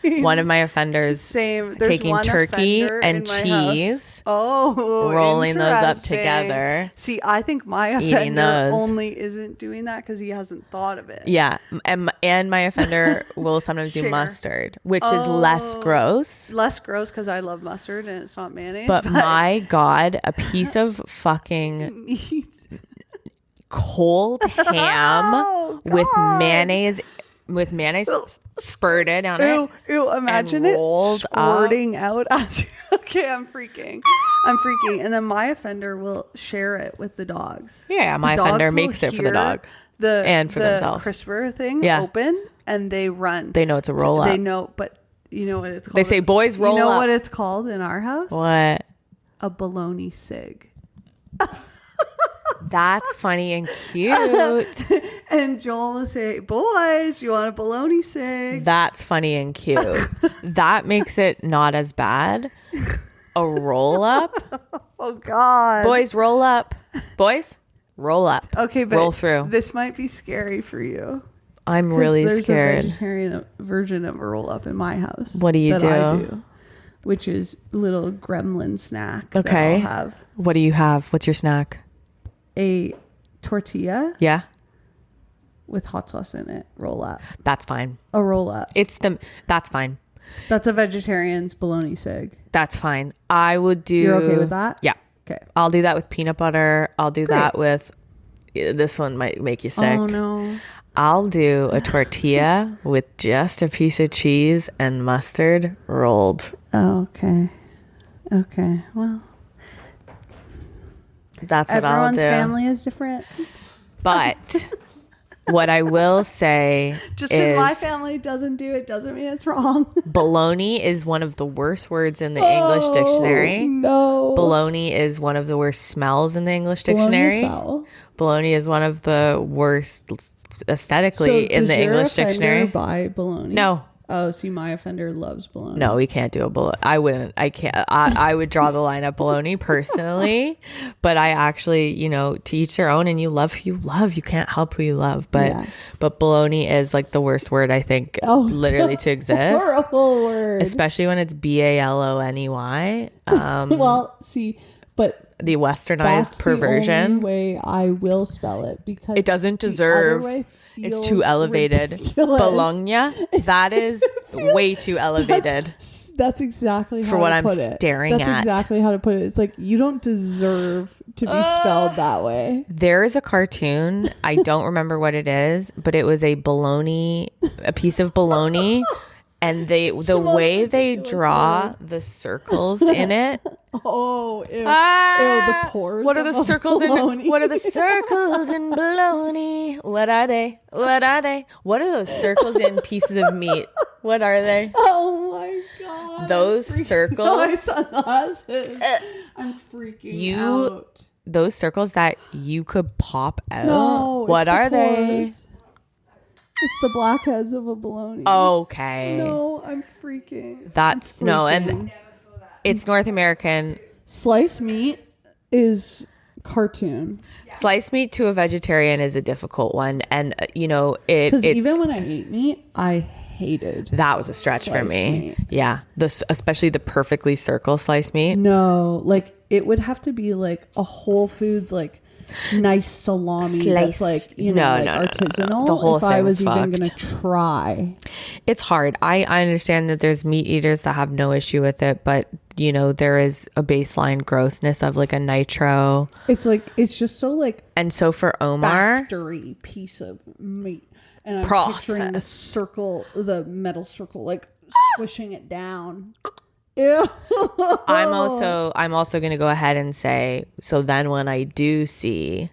One of my offenders Same. There's taking one turkey offender and in my cheese, house. Oh, rolling those up interesting. together. See, I think my Eating offender those. only isn't doing that because he hasn't thought of it. Yeah, and my offender will sometimes do Share. mustard, which is less gross. Less gross because I love mustard and it's not mayonnaise. But my God, a piece of fucking cold ham Oh, with God. mayonnaise spurted on it. Ew, imagine and it rolled squirting out as okay, I'm freaking. And then my offender will share it with the dogs. Yeah, my The offender dogs will makes it for the hear dog and for the themselves. crisper thing Yeah. open and they run. They know it's a roll up. They know, but you know what it's called? They say, "Boys, roll You know up." what it's called in our house? What? A bologna cig. That's funny and cute. And Joel will say, "Boys, you want a bologna cig?" That's funny and cute. That makes it not as bad. A roll up? Oh God. Boys, roll up. Boys, roll up. Okay, but roll through. This might be scary for you. I'm really There's scared. a vegetarian version of a roll up in my house. What do you that I do? Which is little gremlin snack. Okay. That I'll have. What do you have? What's your snack? A tortilla. Yeah. With hot sauce in it. Roll up. That's fine. A roll up. That's fine. That's a vegetarian's bologna sig. That's fine. I would do. You're okay with that? Yeah. Okay. I'll do that with peanut butter. I'll do that with. This one might make you sick. Oh no. I'll do a tortilla with just a piece of cheese and mustard rolled. Oh, okay. Okay. Well, that's what I'll do. Everyone's family is different. But what I will say just because my is family doesn't do it doesn't mean it's wrong. bologna is one of the worst words in the English dictionary. No. Bologna is one of the worst smells in the English dictionary. Bologna is one of the worst aesthetically in the English dictionary. Buy bologna? No. Oh, see, my offender loves bologna. No, we can't do a bologna. I wouldn't. I can't. I would draw the line at bologna personally, but I actually, to each their own. And you love who you love. You can't help who you love. But bologna is like the worst word I think, literally to exist. Horrible word, especially when it's BALONEY. Well, see, but. The westernized That's perversion. The only way I will spell it because it doesn't deserve. It's too elevated. Ridiculous. Bologna. That is way too elevated. That's exactly how for what to I'm put it. staring at. That's exactly how to put it. It's like you don't deserve to be spelled that way. There is a cartoon. I don't remember what it is, but it was a piece of bologna. And the way they draw the circles in it. Oh, ew. Ew, the pores. What are the circles in? What are the circles in bologna? What are they? What are they? What are those circles in pieces of meat? What are they? Oh my god! Those circles. My sunglasses. I'm freaking out. Those circles that you could pop out. No, what are they? It's the blackheads of a bologna. Okay. No, I'm freaking. No, and it's North American. Sliced meat is cartoon. Sliced meat to a vegetarian is a difficult one, and because even when I ate meat, I hated. That was a stretch for me. Meat. Yeah, especially the perfectly circle sliced meat. No, like it would have to be like a Whole Foods like. Nice salami sliced. That's like artisanal. No. The whole if thing I was fucked. even gonna try, it's hard. I understand that there's meat eaters that have no issue with it, but there is a baseline grossness of like a nitro. It's just so like, and so for Omar, factory piece of meat, and I'm process. picturing the metal circle, like squishing it down. Ew. I'm also going to go ahead and say, so then when I do see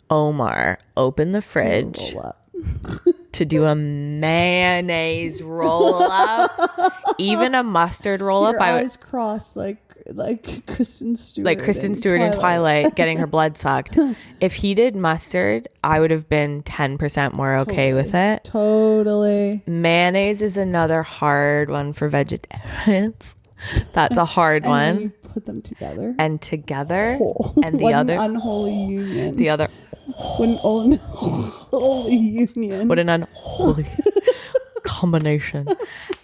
Omar open the fridge to do a mayonnaise roll up, even a mustard roll up, eyes crossed like Kristen Stewart, in Twilight getting her blood sucked. If he did mustard, I would have been 10% more okay with it. Totally. Mayonnaise is another hard one for vegetarians. That's a hard one. You put them together. And the other unholy union. The other what an unholy union. What an unholy combination.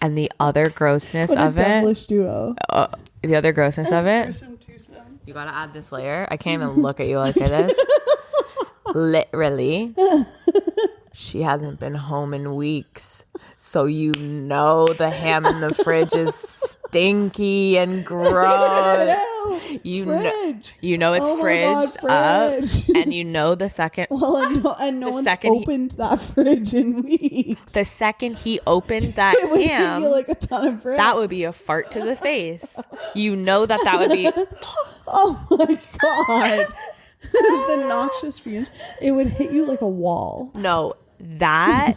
And the other grossness of it. Devilish duo. The other grossness of it. You gotta add this layer. I can't even look at you while I say this. Literally. She hasn't been home in weeks. So the ham in the fridge is stinky and gross. You know it's fridged up, and the second. Well, and no one's opened that fridge in weeks. The second he opened that ham, like a ton of bricks. that would be a fart to the face. That would be. Oh my god. The noxious fumes. It would hit you like a wall. No, that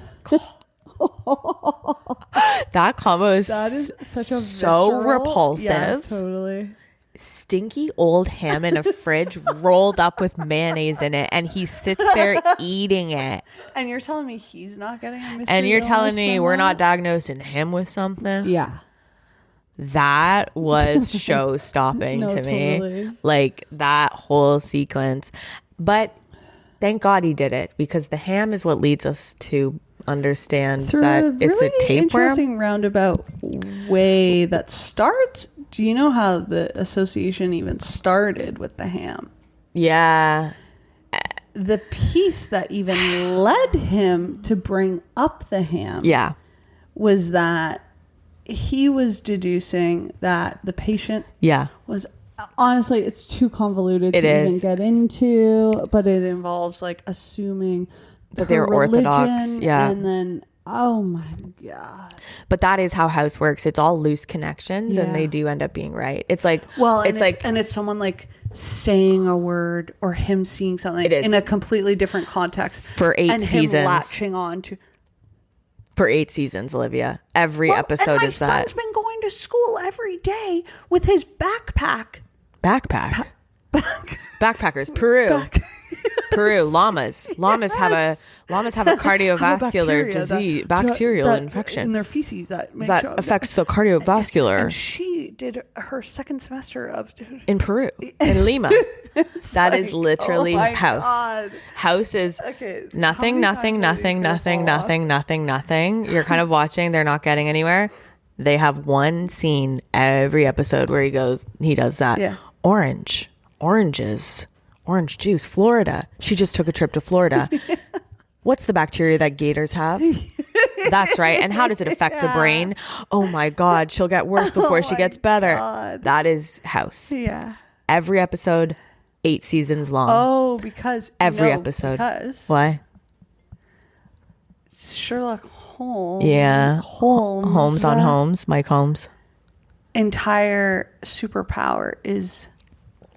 combo is such a so repulsive. Yeah, totally. Stinky old ham in a fridge rolled up with mayonnaise in it, and he sits there eating it. And you're telling me he's not getting a mystery And you're telling me illness we're not diagnosing him with something? Yeah. That was show stopping to me. Totally. Like that whole sequence. But thank God he did it, because the ham is what leads us to understand that it's a tapeworm. Interesting roundabout way that starts. Do you know how the association even started with the ham? Yeah. The piece that even led him to bring up the ham Yeah. was that he was deducing that the patient Yeah. was, honestly, it's too convoluted to even get into, but it involves like assuming that they're Orthodox. Yeah. And then, oh my God. But that is how House works. It's all loose connections, and they do end up being right. It's like, well, it's someone like saying a word or him seeing something in a completely different context for 8 seasons, him latching on to. For 8 seasons, Olivia. Every episode is that. My son's been going to school every day with his backpack. Backpackers. Peru. Llamas have a cardiovascular disease, bacterial infection in their feces that affects the cardiovascular. And she did her second semester in Peru, in Lima. That is literally House. God. House is nothing. You're kind of watching. They're not getting anywhere. They have one scene every episode where he does that. Yeah. Oranges, orange juice, Florida. She just took a trip to Florida. What's the bacteria that gators have? That's right. And how does it affect the brain? Oh my God, she'll get worse before she gets better. God. That is House. Yeah. Every episode, 8 seasons long. Oh, because every episode. Because why? Sherlock Holmes. Yeah. Holmes on Holmes. Mike Holmes. Entire superpower is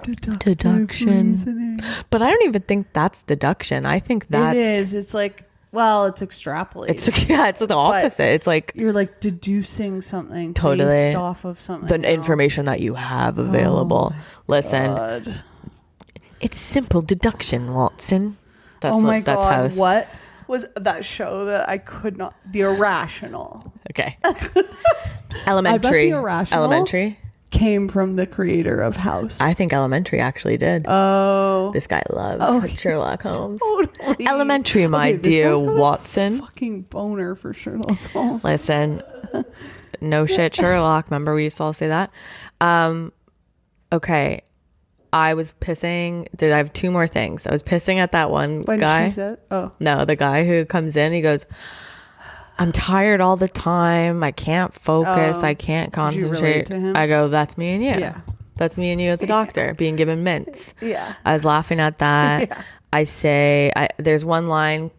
deduction. Reasoning. But I don't even think that's deduction. I think that's... It is. It's like, well, it's extrapolating. It's the opposite. But it's like... You're like deducing something totally based off of something the information that you have available. Listen. God. It's simple deduction, Watson. That's That's House. What was that show that I could not... The Irrational. Okay. Elementary. I bet The Irrational came from the creator of House. I think Elementary actually did. Oh. This guy loves Sherlock Holmes. Totally. Elementary, my dear Watson. Fucking boner for Sherlock Holmes. Listen. No shit, Sherlock. Remember we used to all say that? Okay. I was pissing. I have 2 more things. I was pissing at that one guy. She said? Oh. No, the guy who comes in, he goes, I'm tired all the time. I can't focus. I can't concentrate. Did you relate to him? I go, that's me and you. Yeah. That's me and you at the doctor being given mints. Yeah. I was laughing at that. Yeah. I say, there's one line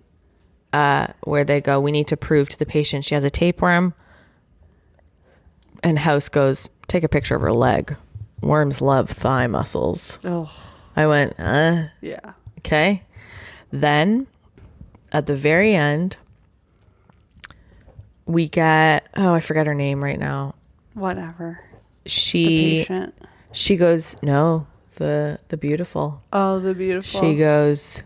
where they go, we need to prove to the patient she has a tapeworm. And House goes, take a picture of her leg. Worms love thigh muscles. Oh. I went, Yeah. okay. Then at the very end, we get, I forget her name right now. Whatever. The patient. She goes, no, the beautiful. Oh, the beautiful. She goes,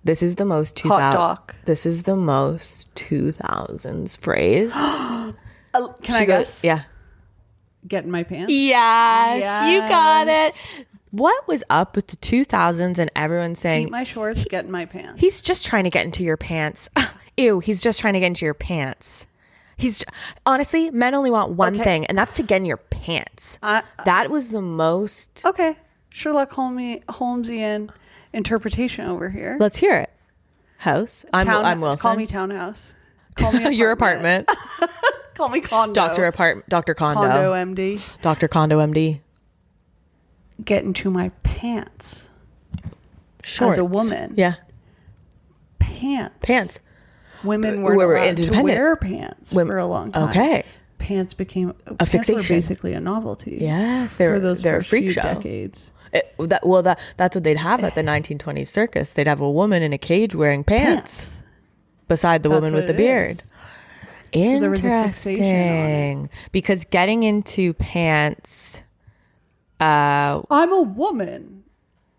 this is the most hot doc. This is the most 2000s phrase. Can I guess? Yeah. Get in my pants? Yes, you got it. What was up with the 2000s and everyone saying, eat my shorts, get in my pants? He's just trying to get into your pants. Ew, he's just trying to get into your pants. Honestly, men only want one thing, and that's to get in your pants. That was the most... Okay. Sherlock Holmesian interpretation over here. Let's hear it. House. I'm Wilson. Call me townhouse. Call me your apartment. Call me condo. Dr. Condo. Condo MD. Dr. Condo MD. Get into my pants. Shorts. As a woman. Yeah. Pants. Women were allowed to wear pants for a long time. Okay. Pants became a fixation. Were basically a novelty. Yes, they're a freak show. Decades. That's what they'd have at the 1920s circus. They'd have a woman in a cage wearing pants. Beside the woman with the beard. Interesting. So there was a fixation on it. Because getting into pants. I'm a woman.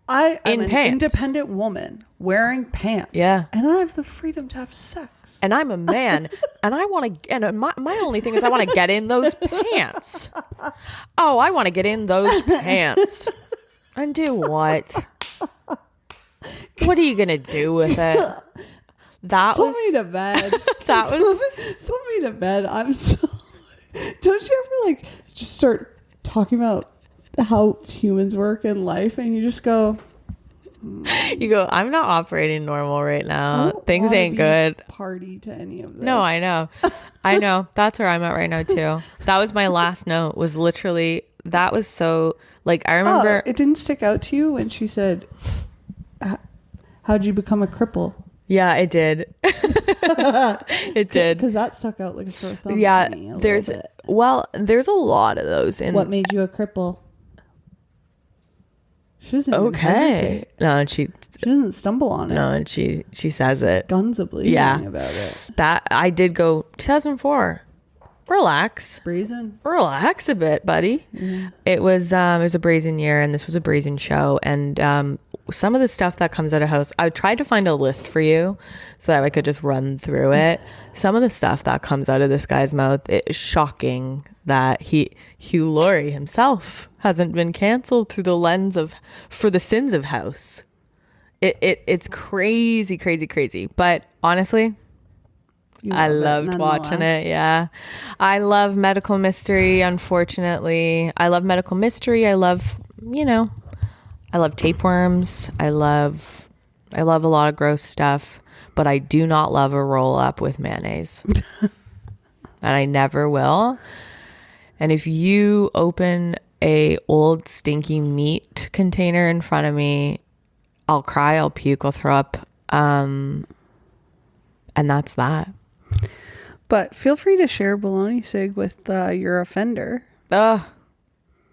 I'm In an pants. independent woman wearing pants. Yeah. And I have the freedom to have sex. And I'm a man, and I want to. And my only thing is, I want to get in those pants. Oh, I want to get in those pants. And do what? What are you gonna do with it? That Put was me to bed. that was. Put me to bed. I'm so. Don't you ever like just start talking about how humans work in life, and you just go, You go. I'm not operating normal right I now. don't Things wanna ain't be good. Party to any of this. No, I know. I know. That's where I'm at right now too. That was my last note. Was literally that was so like I remember. It didn't stick out to you when she said, "How'd you become a cripple?" Yeah, it did. It did. Because that stuck out like a sore thumb. Yeah, to me there's a little bit. there's a lot of those. In What made you a cripple? She doesn't even okay. hesitate. No, and she doesn't stumble on it. no, and she says it. Guns a blazing Yeah. about it. That I did go 2004. Relax. Brazen. Relax a bit, buddy. It was a brazen year, and this was a brazen show. And some of the stuff that comes out of House, I tried to find a list for you so that I could just run through it. Some of the stuff that comes out of this guy's mouth, it is shocking that Hugh Laurie himself hasn't been canceled through the lens of for the sins of House. It's crazy, crazy, crazy. But honestly, I loved watching it. Yeah. I love medical mystery, unfortunately. I love medical mystery. I love tapeworms. I love a lot of gross stuff, but I do not love a roll up with mayonnaise. And I never will. And if you open a old stinky meat container in front of me, I'll cry, I'll puke, I'll throw up. And that's that. But feel free to share bologna sig with your offender.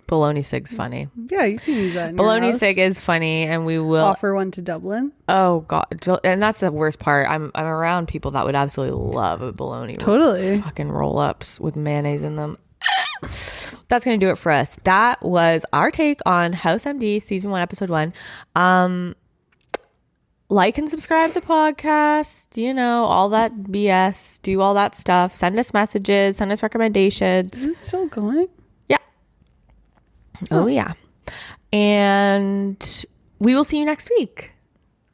Bologna sig's funny. Yeah, you can use that in Bologna your house. sig is funny, and we will Offer one to Dublin. Oh god, and that's the worst part. I'm around people that would absolutely love a bologna Totally. fucking roll ups with mayonnaise in them. That's gonna do it for us. That was our take on House M.D. season 1, episode 1. Like and subscribe to the podcast, all that BS, do all that stuff, send us messages, send us recommendations. Is it still going? Yeah. Oh yeah. And we will see you next week.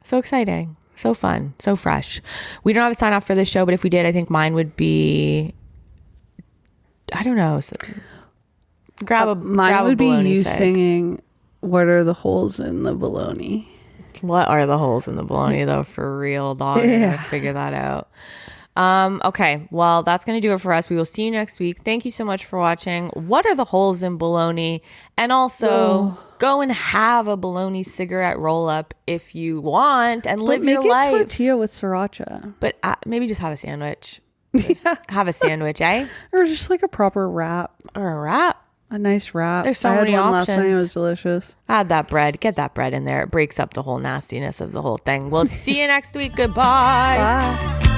So exciting, so fun, so fresh. We don't have a sign off for this show, but if we did, I think mine would be, I don't know. Mine would be you sig. singing "What are the holes in the bologna?" What are the holes in the bologna, though? For real, dog. I gotta figure that out. Okay, well, that's going to do it for us. We will see you next week. Thank you so much for watching. What are the holes in bologna? And also, go and have a bologna cigarette roll-up if you want and live your life. Make it tortilla with sriracha. But maybe just have a sandwich. Just have a sandwich, eh? Or just like a proper wrap. Or a wrap. A nice wrap. There's so I had many one last night. It options. was delicious. Add that bread. Get that bread in there. It breaks up the whole nastiness of the whole thing. We'll see you next week. Goodbye. Bye.